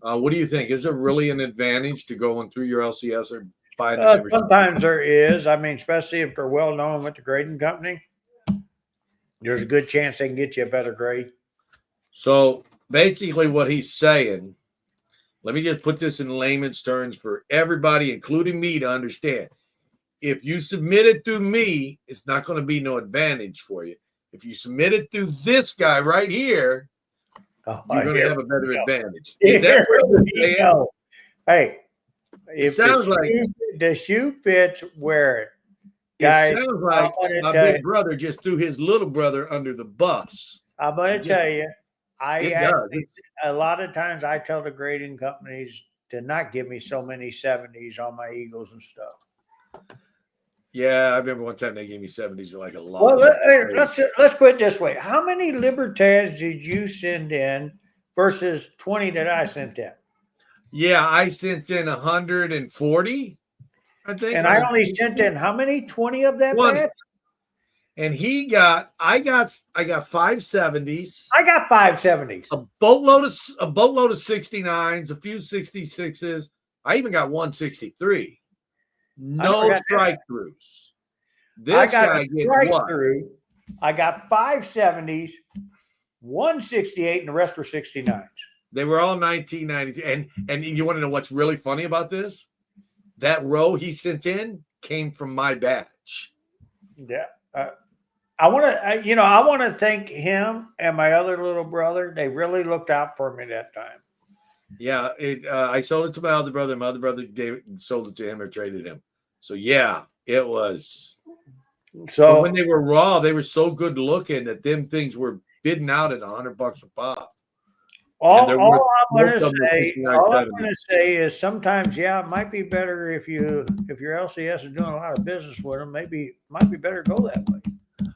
What do you think? Is there really an advantage to going through your LCS or buying a membership? Sometimes there is. I mean, especially if they're well known with the grading company. There's a good chance they can get you a better grade. So basically what he's saying let me just put this in layman's terms for everybody, including me, to understand. If you submit it through me, it's not going to be no advantage for you. If you submit it through this guy right here, you're going to have a better advantage. Is that what you're saying? Hey, it sounds like the shoe fits, wear it. Guys, it sounds like my big brother just threw his little brother under the bus. I'm going to tell you, a lot of times I tell the grading companies to not give me so many 70s on my Eagles and stuff. Yeah, I remember one time they gave me 70s like a lot. Well, let's put it this way. How many Libertades did you send in versus 20 that I sent in? Yeah, I sent in 140, I think. And I only sent in how many? 20 of that 20. batch? And I got 570s. I got 570s. A boatload of 69s, a few 66s. I even got 163. No strike throughs. This guy gets what? I got 570s, 168, and the rest were 69s. They were all 1992. And you want to know what's really funny about this? That row he sent in came from my batch. Yeah. I want to thank him and my other little brother. They really looked out for me that time. Yeah, I sold it to my other brother. My other brother sold it to him or traded him. So yeah, it was. So but when they were raw, they were so good looking that them things were bidding out at $100 a pop. All I'm going to say is sometimes, yeah, it might be better if your LCS is doing a lot of business with them. Maybe it might be better to go that way.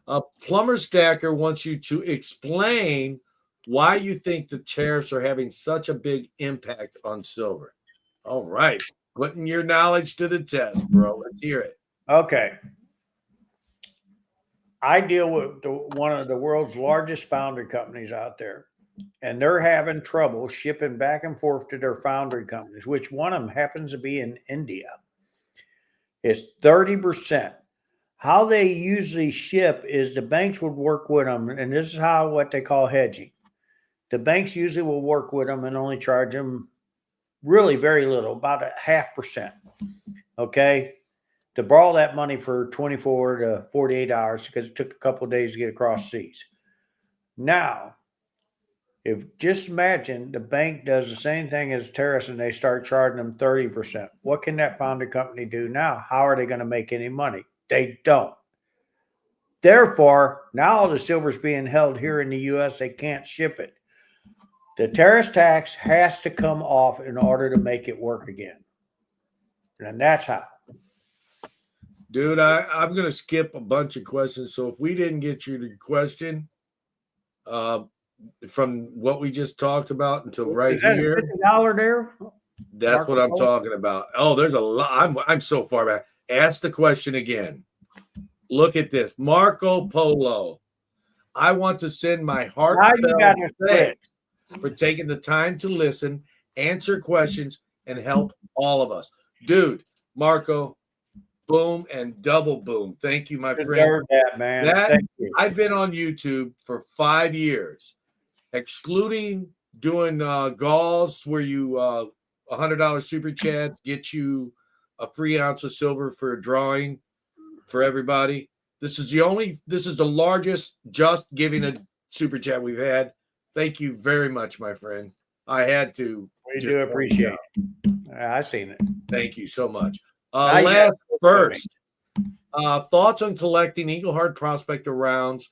A plumber stacker wants you to explain why you think the tariffs are having such a big impact on silver. All right. Putting your knowledge to the test, bro. Let's hear it. Okay. I deal with one of the world's largest foundry companies out there, and they're having trouble shipping back and forth to their foundry companies, which one of them happens to be in India. It's 30%. How they usually ship is the banks would work with them, and this is what they call hedging. The banks usually will work with them and only charge them really very little, about 0.5%. Okay, to borrow that money for 24 to 48 hours because it took a couple of days to get across seas. Now, just imagine the bank does the same thing as tariffs and they start charging them 30%. What can that foundry company do now? How are they going to make any money? They don't. Therefore, now all the silver's being held here in the U.S. They can't ship it. The tariff tax has to come off in order to make it work again. And that's how. Dude, I'm going to skip a bunch of questions. So if we didn't get you the question from what we just talked about until right here. $50 there? That's what I'm talking about. Oh, there's a lot. I'm so far back. Ask the question again. Look at this. Marco Polo. I want to send my heartfelt thanks for taking the time to listen, answer questions, and help all of us. Dude, Marco, boom and double boom. Thank you, my friend. That, man. Thank you. I've been on YouTube for 5 years, excluding doing galls where you $100 super chat get you a free ounce of silver for a drawing for everybody. This is the largest just giving a super chat we've had. Thank you very much, my friend. I had to. We do appreciate it. I've seen it. Thank you so much. Last first, thoughts on collecting Engelhard Prospector rounds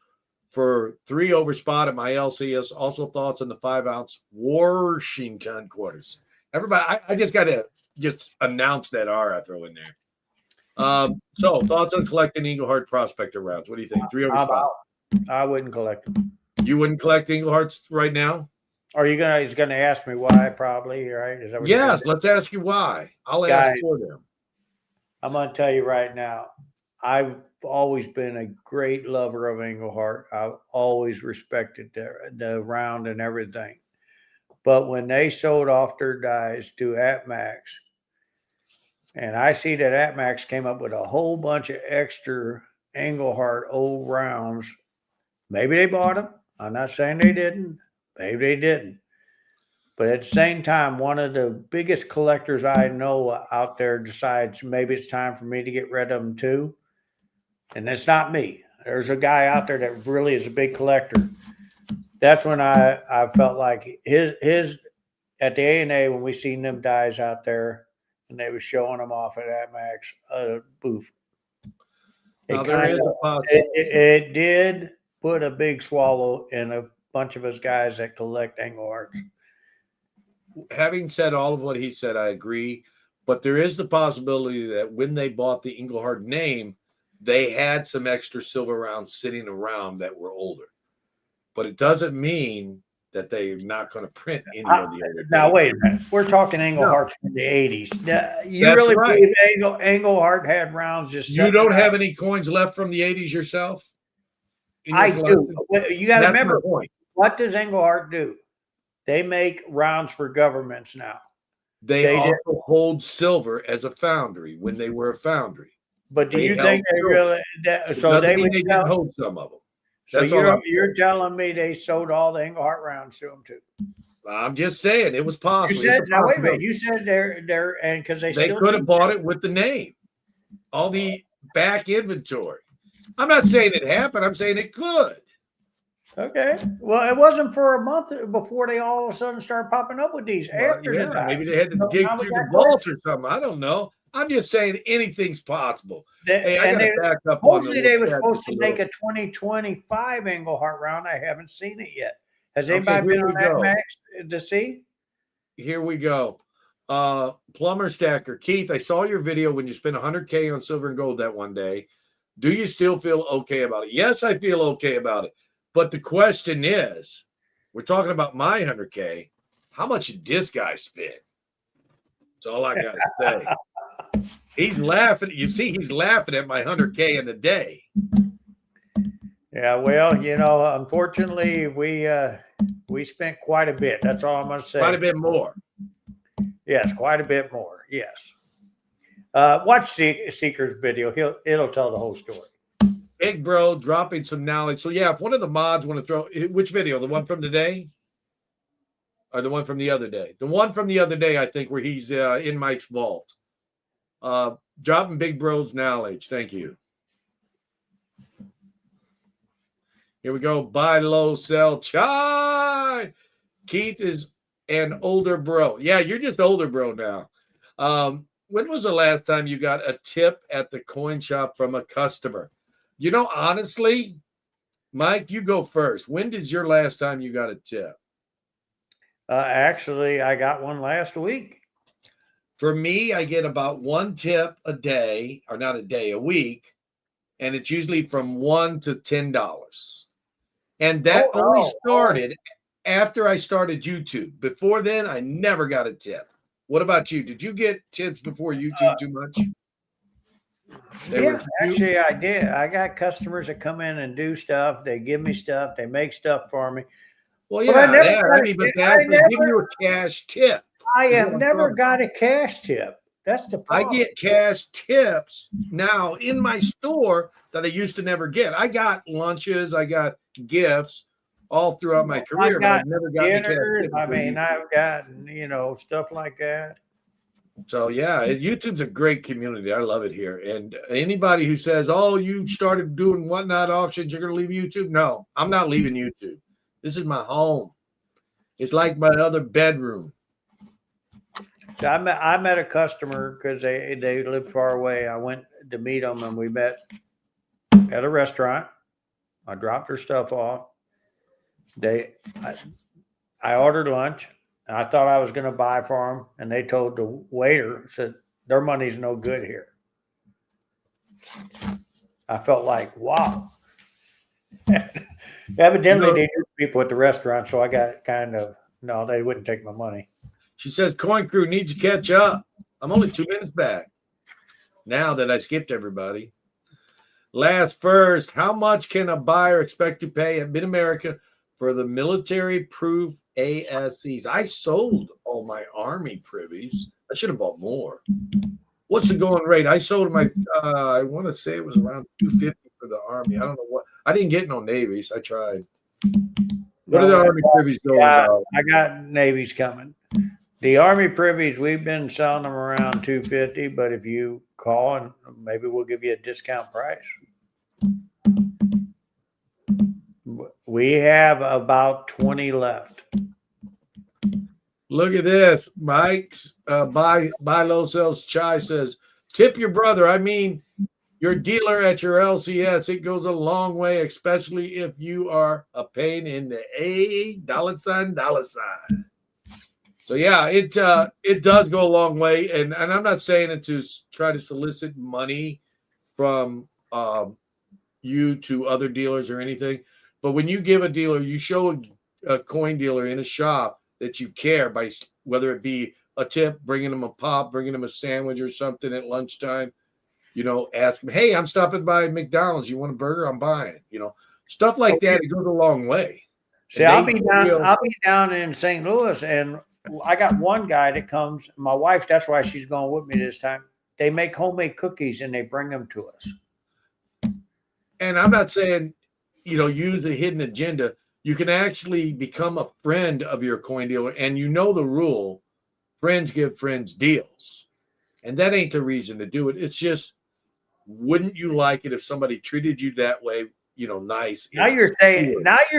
for 3 over spot at my LCS. Also thoughts on the 5-ounce Washington quarters. Everybody, I just got to announce that R I throw in there. So thoughts on collecting Engelhard Prospector rounds. What do you think? 3 over spot. I wouldn't collect them. You wouldn't collect Engelhards right now? Are you gonna? He's gonna ask me why, probably, right? Is that what yes, let's ask you why. I'll ask for them. I'm gonna tell you right now. I've always been a great lover of Engelhard. I've always respected the round and everything. But when they sold off their dies to AtMax, and I see that AtMax came up with a whole bunch of extra Engelhard old rounds, maybe they bought them. I'm not saying they didn't. Maybe they didn't. But at the same time, one of the biggest collectors I know out there decides maybe it's time for me to get rid of them too. And it's not me. There's a guy out there that really is a big collector. That's when I felt like his at the A&A when we seen them dies out there and they were showing them off at that Max booth. Now, there is a possibility. It did put a big swallow in a bunch of us guys that collect Engelhard. Having said all of what he said, I agree. But there is the possibility that when they bought the Engelhard name, they had some extra silver rounds sitting around that were older. But it doesn't mean that they're not going to print any of the older. Now, wait a minute. We're talking Engelhardt from the 80s. You That's really right. believe Engelhard had rounds just You don't have any coins left from the 80s yourself? I do. You got to remember, what does Engelhard do? They make rounds for governments now. They also hold silver as a foundry when they were a foundry. But do you think they really? So they didn't hold some of them. So you're telling me they sold all the Engelhard rounds to them too? I'm just saying it was possible. You said, now wait a minute. You said they're and because they could have bought it with the name, all the back inventory. I'm not saying it happened. I'm saying it could. Okay. Well, it wasn't for a month before they all of a sudden started popping up with these. After the time. Maybe they had to dig through the vault or something. I don't know. I'm just saying anything's possible. Hey, I got to back up. Mostly they were supposed to make a 2025 Engelhard round. I haven't seen it yet. Has anybody been on that, Max, to see? Here we go. Plumber Stacker. Keith, I saw your video when you spent $100K on silver and gold that one day. Do you still feel okay about it? Yes, I feel okay about it. But the question is, we're talking about my 100K. How much did this guy spend? That's all I got to say. He's laughing. You see, he's laughing at my 100K in a day. Yeah, well, unfortunately, we spent quite a bit. That's all I'm going to say. Quite a bit more. Yes, quite a bit more. Yes. Watch Seeker's video. It'll tell the whole story. Big bro dropping some knowledge. So yeah, if one of the mods want to throw which video, the one from today or the one from the other day? The one from the other day, I think, where he's in Mike's vault. Dropping big bro's knowledge. Thank you. Here we go. Buy low, sell chai. Keith is an older bro. Yeah, you're just older bro now. When was the last time you got a tip at the coin shop from a customer? Honestly, Mike, you go first. When did your last time you got a tip? Actually, I got one last week. For me, I get about one tip a day, or not a day, a week, and it's usually from $1 to $10. And that only started after I started YouTube. Before then, I never got a tip. What about you? Did you get tips before YouTube too much? Yeah, actually, I did. I got customers that come in and do stuff. They give me stuff. They make stuff for me. Well, yeah, but they give you a cash tip. I have never got a cash tip. That's the problem. I get cash tips now in my store that I used to never get. I got lunches. I got gifts all throughout my career. But I've never gotten dinners. I've gotten, stuff like that. So, yeah, YouTube's a great community. I love it here. And anybody who says, oh, you started doing whatnot auctions, you're going to leave YouTube. No, I'm not leaving YouTube. This is my home. It's like my other bedroom. I met a customer because they lived far away. I went to meet them and we met at a restaurant. I dropped her stuff off. I ordered lunch. I thought I was going to buy for them, and they told the waiter, said, their money's no good here. I felt like, wow. Evidently, they knew people at the restaurant, so I got no, they wouldn't take my money. She says, Coin Crew needs to catch up. I'm only 2 minutes back now that I skipped everybody. Last first, how much can a buyer expect to pay at Mid-America for the military proof ASCs? I sold all my Army privies. I should have bought more. What's the going rate? I sold my, I want to say it was around $250 for the Army. I don't know what. I didn't get no Navies. I tried. What are the Army privies going about? I got Navy's coming. The Army privies, we've been selling them around $250, but if you call and maybe we'll give you a discount price. We have about 20 left. Look at this. Mike's buy low sells chai says, tip your brother. I mean, your dealer at your LCS. It goes a long way, especially if you are a pain in the A $sign. So yeah, it does go a long way. And I'm not saying it to try to solicit money from you to other dealers or anything. But when you give a dealer, you show a coin dealer in a shop that you care by whether it be a tip, bringing them a pop, bringing them a sandwich or something at lunchtime, ask them, hey, I'm stopping by McDonald's. You want a burger? I'm buying, stuff like that. It goes a long way. See, I'll be down in St. Louis, and I got one guy that comes, my wife, that's why she's going with me this time. They make homemade cookies and they bring them to us. And I'm not saying, use the hidden agenda. You can actually become a friend of your coin dealer, and the rule, friends give friends deals. And that ain't the reason to do it. It's just, wouldn't you like it if somebody treated you that way, nice? Now you're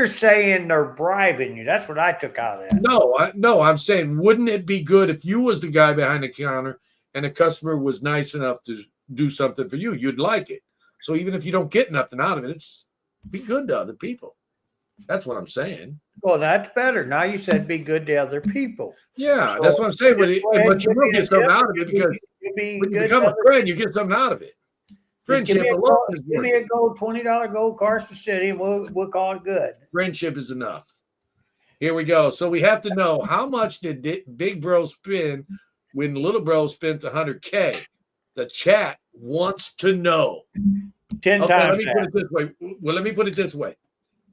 saying they're bribing you. That's what I took out of that. No, I'm saying, wouldn't it be good if you was the guy behind the counter and a customer was nice enough to do something for you? You'd like it. So even if you don't get nothing out of it, it's be good to other people. That's what I'm saying. Well, that's better. Now you said be good to other people. Yeah, so that's what I'm saying. But you will get something out of it because when you become a friend, you get something out of it. Friendship alone is give me a $20 gold Carson City, and we'll call it good. Friendship is enough. Here we go. So we have to know, how much did Big Bro spend when Little Bro spent $100K? The chat wants to know. 10 times. Let me put it this way.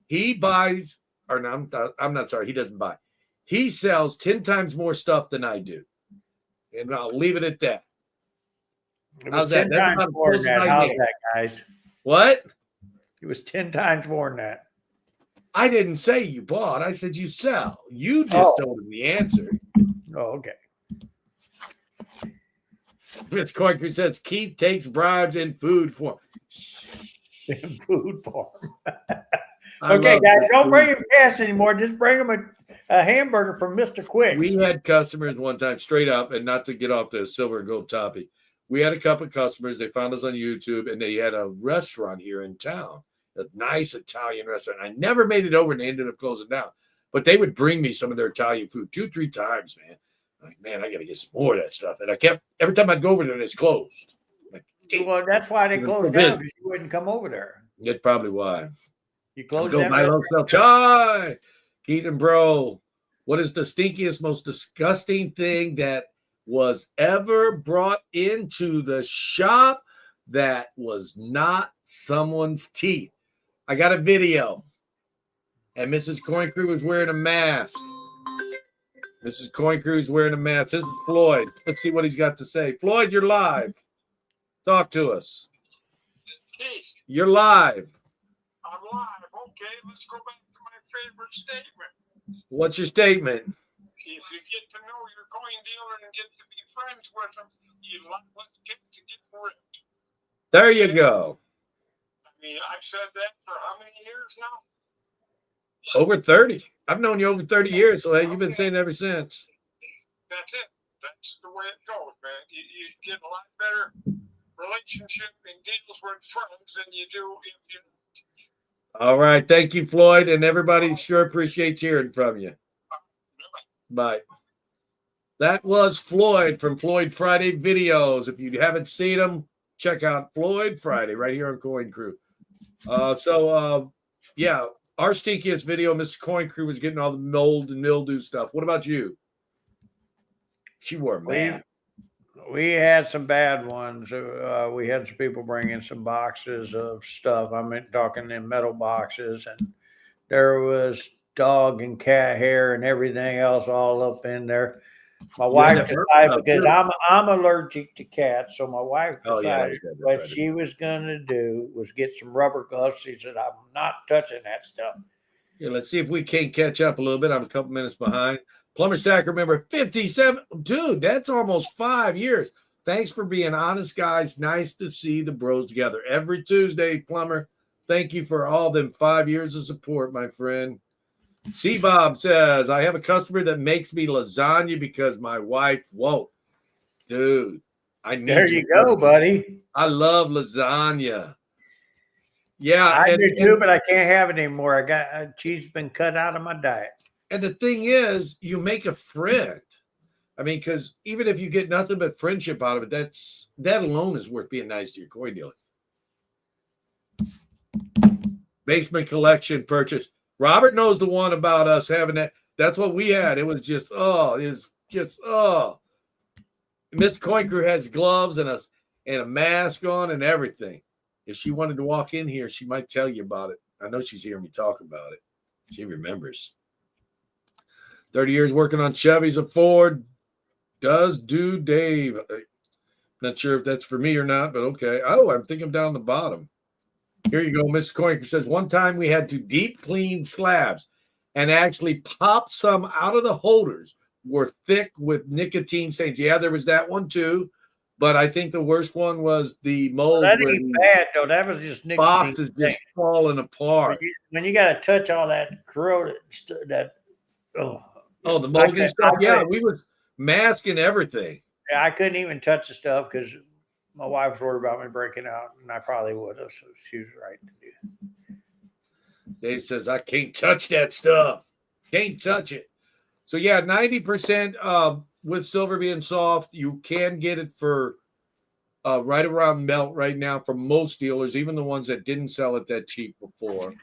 He buys, or no, I'm not sorry. He doesn't buy. He sells 10 times more stuff than I do. And I'll leave it at that. How's that? That's about more than that. How's that, guys? What? It was 10 times more than that. I didn't say you bought. I said you sell. You just told him the answer. Oh, okay. Ms. Coiker says Keith takes bribes in food form. In food form. Okay, guys, don't bring him cash anymore. Just bring him a hamburger from Mr. Quick. We had customers one time, straight up, and not to get off the silver and gold topic. We had a couple of customers. They found us on YouTube, and they had a restaurant here in town, a nice Italian restaurant. I never made it over, and they ended up closing down. But they would bring me some of their Italian food 2-3 times, man. I'm like, man, I got to get some more of that stuff. And I kept, every time I go over there, it's closed. Like, well, that's why they closed down, because you wouldn't come over there. That's probably why. You closed down. Go buy low sell chai. Keith and Bro, what is the stinkiest, most disgusting thing that was ever brought into the shop that was not someone's teeth? I got a video. And Mrs. Coin Crew was wearing a mask. Mrs. Coin Crew is wearing a mask. This is Floyd. Let's see what he's got to say. Floyd, you're live. Talk to us. Hey. You're live. I'm live. Okay, let's go back to my favorite statement. What's your statement? If you get to know your coin dealer and get to be friends with them, you lot less get to get ripped. There you go. I mean, I've said that for how many years now? Over 30. I've known you over 30 years, so you've been saying it ever since. That's it. That's the way it goes, man. You get a lot better relationship and deals with friends than you do if you. All right. Thank you, Floyd. And everybody sure appreciates hearing from you. Bye. That was Floyd from Floyd Friday Videos. If you haven't seen him, check out Floyd Friday right here on Coin Crew. Yeah, our stinkiest video, Mr. Coin Crew, was getting all the mold and mildew stuff. What about you? She wore a mask. We had some bad ones. We had some people bring in some boxes of stuff. I'm talking in metal boxes, and there was dog and cat hair and everything else all up in there. My wife decided, because I'm allergic to cats, so my wife decided what she was going to do was get some rubber gloves. She said, I'm not touching that stuff. Yeah, let's see if we can't catch up a little bit. I'm a couple minutes behind. Plumber Stack, remember 57. Dude, that's almost 5 years. Thanks for being honest, guys. Nice to see the bros together every Tuesday, Plumber. Thank you for all them 5 years of support, my friend. C. Bob says, I have a customer that makes me lasagna because my wife won't. Dude, I need There you go, buddy. I love lasagna. Yeah, I do too, but I can't have it anymore. I got cheese been cut out of my diet. And the thing is, you make a friend. I mean, because even if you get nothing but friendship out of it, that alone is worth being nice to your coin dealer. Basement collection purchase. Robert knows the one about us having that. That's what we had. It was just, Miss Coin Crew has gloves and a mask on and everything. If she wanted to walk in here, she might tell you about it. I know she's hearing me talk about it. She remembers. 30 years working on Chevys and Ford. Does do Dave. Not sure if that's for me or not, but okay. Oh, I'm thinking down the bottom. Here you go. Mr. Coinker says, one time we had to deep clean slabs and actually pop some out of the holders. Were thick with nicotine stains. Yeah, there was that one too. But I think the worst one was the mold. That ain't bad, though. That was just nicotine. Box is just falling apart. When you got to touch all that corroded, the mold stuff. Yeah, we was masking everything. Yeah, I couldn't even touch the stuff because my wife was worried about me breaking out, and I probably would have. So she was right to do. Dave says, I can't touch that stuff. Can't touch it. So, yeah, 90% with silver being soft, you can get it for right around melt right now from most dealers, even the ones that didn't sell it that cheap before.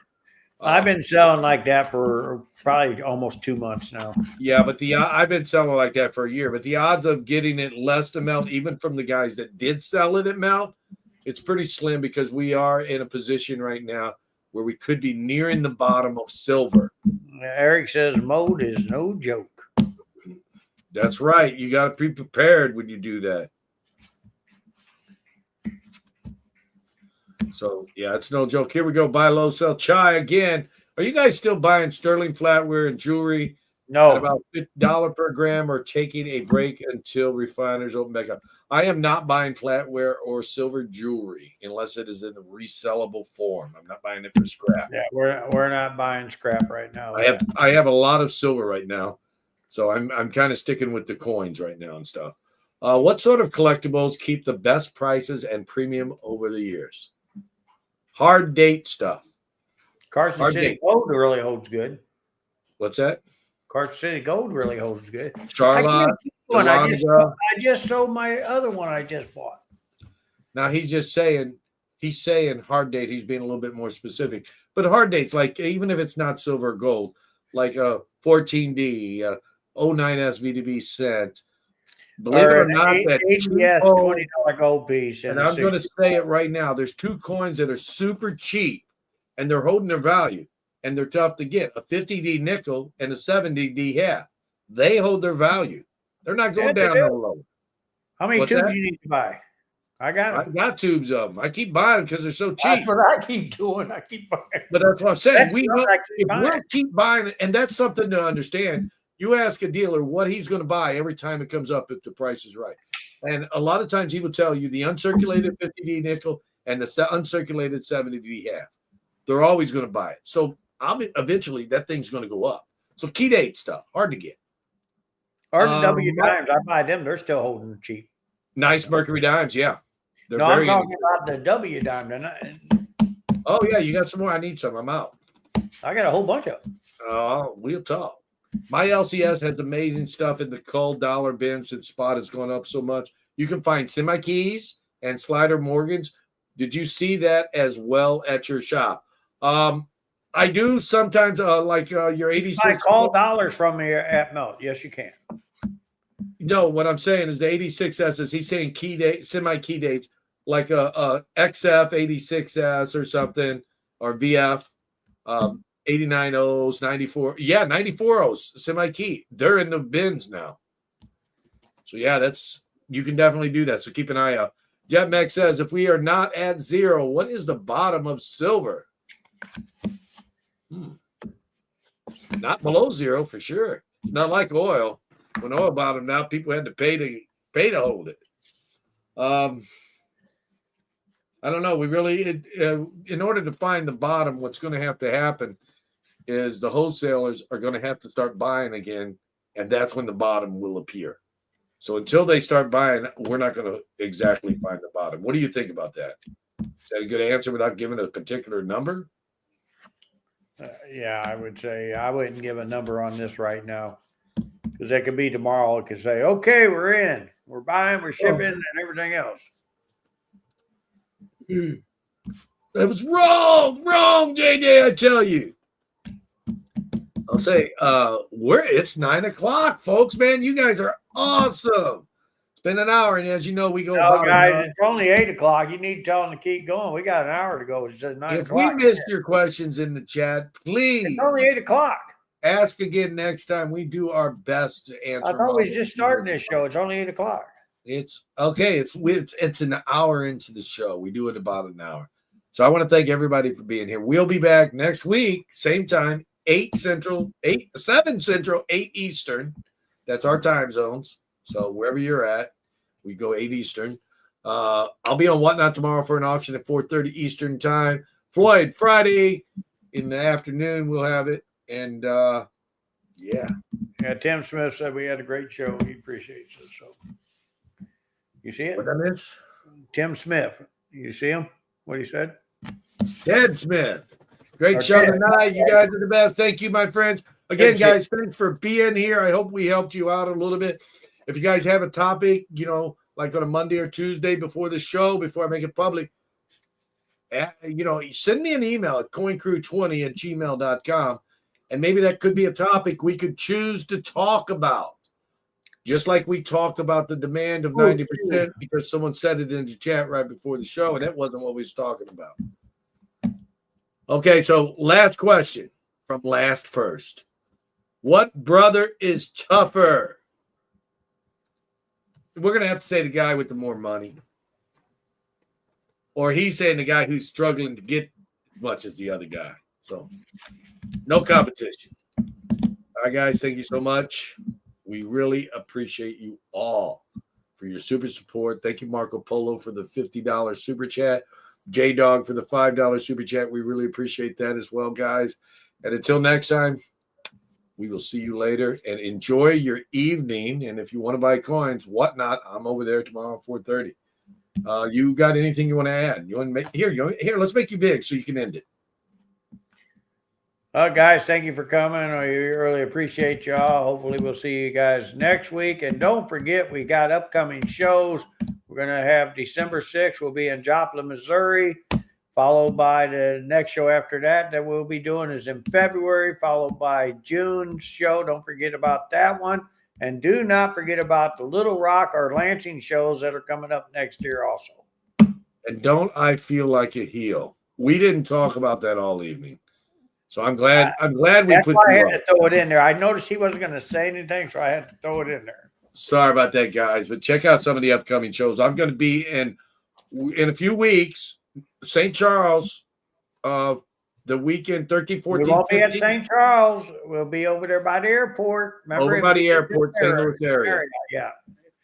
I've been selling like that for probably almost 2 months now. Yeah, but I've been selling like that for a year. But the odds of getting it less to melt, even from the guys that did sell it at melt, it's pretty slim because we are in a position right now where we could be nearing the bottom of silver. Eric says mold is no joke. That's right. You got to be prepared when you do that. So, yeah, it's no joke. Here we go. Buy low, sell chai again. Are you guys still buying sterling flatware and jewelry No. at about $50 per gram or taking a break until refiners open back up? I am not buying flatware or silver jewelry unless it is in a resellable form. I'm not buying it for scrap. Yeah, we're not buying scrap right now. I have a lot of silver right now, so I'm kind of sticking with the coins right now and stuff. What sort of collectibles keep the best prices and premium over the years? Hard date stuff. Carson City Gold really holds good. What's that? Carson City Gold really holds good. Charlotte. I just sold my other one I just bought. Now he's saying hard date. He's being a little bit more specific. But hard dates, like even if it's not silver or gold, like a 14D, 09S VDB cent. Believe it or not, that ABS $20 gold piece. And I'm going to say it right now. There's two coins that are super cheap, and they're holding their value, and they're tough to get. A 50D nickel and a 70D half. They hold their value. They're not going down no low. How many tubes you need to buy? I got tubes of them. I keep buying them because they're so cheap. That's what I keep doing. I keep buying. But that's what I'm saying. We'll keep buying it, and that's something to understand. You ask a dealer what he's going to buy every time it comes up if the price is right. And a lot of times he will tell you the uncirculated 50D nickel and the uncirculated 70D half. They're always going to buy it. So eventually that thing's going to go up. So key date stuff, hard to get. Or the W dimes, I buy them. They're still holding cheap. Nice Mercury dimes, yeah. I'm talking about the W dime. Oh, yeah, you got some more? I need some. I'm out. I got a whole bunch of them. We'll talk. My LCS has amazing stuff in the cold dollar bin since spot has gone up so much. You can find semi-keys and slider Morgans. Did you see that as well at your shop? I do sometimes like your 86. I call dollars from me at Melt. Yes, you can. No, what I'm saying is the 86S, he's saying key date, semi-key dates, like a XF 86S or something, or VF. 89 O's, 94. Yeah, 94 O's, semi-key. They're in the bins now. So, yeah, you can definitely do that. So, keep an eye out. JetMex says, if we are not at zero, what is the bottom of silver? Not below zero for sure. It's not like oil. When oil bottomed out, people had to pay to hold it. I don't know. We really, in order to find the bottom, what's going to happen is the wholesalers are going to have to start buying again, and that's when the bottom will appear. So until they start buying, we're not going to exactly find the bottom. What do you think about that? Is that a good answer without giving a particular number? Yeah, I would say I wouldn't give a number on this right now, because that could be tomorrow. It could say, okay, we're in, we're buying, we're shipping, and everything else. That was wrong, JJ, I tell you. I'll say, it's 9 o'clock, folks. Man, you guys are awesome. It's been an hour, and as you know, we go. No, guys, it's only 8 o'clock. You need to tell them to keep going. We got an hour to go. It says 9 If o'clock. we missed your questions in the chat, please. It's only 8 o'clock. Ask again next time. We do our best to answer. I thought we was just starting this show. It's only 8 o'clock. It's okay. It's an hour into the show. We do it about an hour. So I want to thank everybody for being here. We'll be back next week, same time, 7 Central, 8 Eastern. That's our time zones. So wherever you're at, we go 8 Eastern. I'll be on Whatnot tomorrow for an auction at 4:30 Eastern time. Floyd, Friday in the afternoon, we'll have it. And yeah. Tim Smith said we had a great show. He appreciates it. So you see it? What that is? Tim Smith. You see him? What he said? Ted Smith. Great show tonight. You guys are the best. Thank you, my friends. Again, guys, thanks for being here. I hope we helped you out a little bit. If you guys have a topic, like on a Monday or Tuesday before the show, before I make it public, send me an email at coincrew20@gmail.com. And maybe that could be a topic we could choose to talk about. Just like we talked about the demand of 90% because someone said it in the chat right before the show, and that wasn't what we was talking about. Okay, so last question from last first. What brother is tougher? We're going to have to say the guy with the more money. Or he's saying the guy who's struggling to get as much as the other guy. So, no competition. All right, guys, thank you so much. We really appreciate you all for your super support. Thank you, Marco Polo, for the $50 super chat. J-Dog for the $5 super chat. We really appreciate that as well, guys. And until next time, we will see you later. And enjoy your evening. And if you want to buy coins, Whatnot, I'm over there tomorrow at 4:30. You got anything you want to add? You want to make here? Let's make you big so you can end it. Guys, thank you for coming. I really appreciate y'all. Hopefully we'll see you guys next week. And don't forget, we got upcoming shows. We're going to have December 6th. We'll be in Joplin, Missouri, followed by the next show after that we'll be doing is in February, followed by June's show. Don't forget about that one. And do not forget about the Little Rock or Lansing shows that are coming up next year also. And don't I feel like a heel? We didn't talk about that all evening. So I'm glad we put I had to throw it in there. I noticed he wasn't going to say anything, so I had to throw it in there. Sorry about that, guys. But check out some of the upcoming shows. I'm going to be in a few weeks, St. Charles, the weekend, 13, 14, We won't 15. be at St. Charles. We'll be over there by the airport. Over by the airport, St. Louis area. Yeah.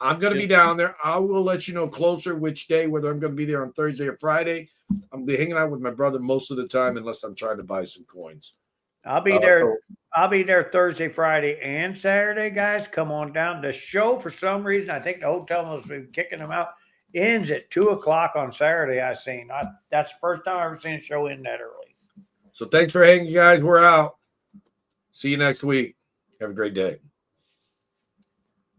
I'm going to be down there. I will let you know closer which day, whether I'm going to be there on Thursday or Friday. I'm be hanging out with my brother most of the time, unless I'm trying to buy some coins. I'll be there. I'll be there Thursday, Friday, and Saturday, guys. Come on down. The show, for some reason, I think the hotel must be kicking them out, ends at 2:00 on Saturday. That's the first time I've ever seen a show end that early. So thanks for hanging, guys. We're out. See you next week. Have a great day.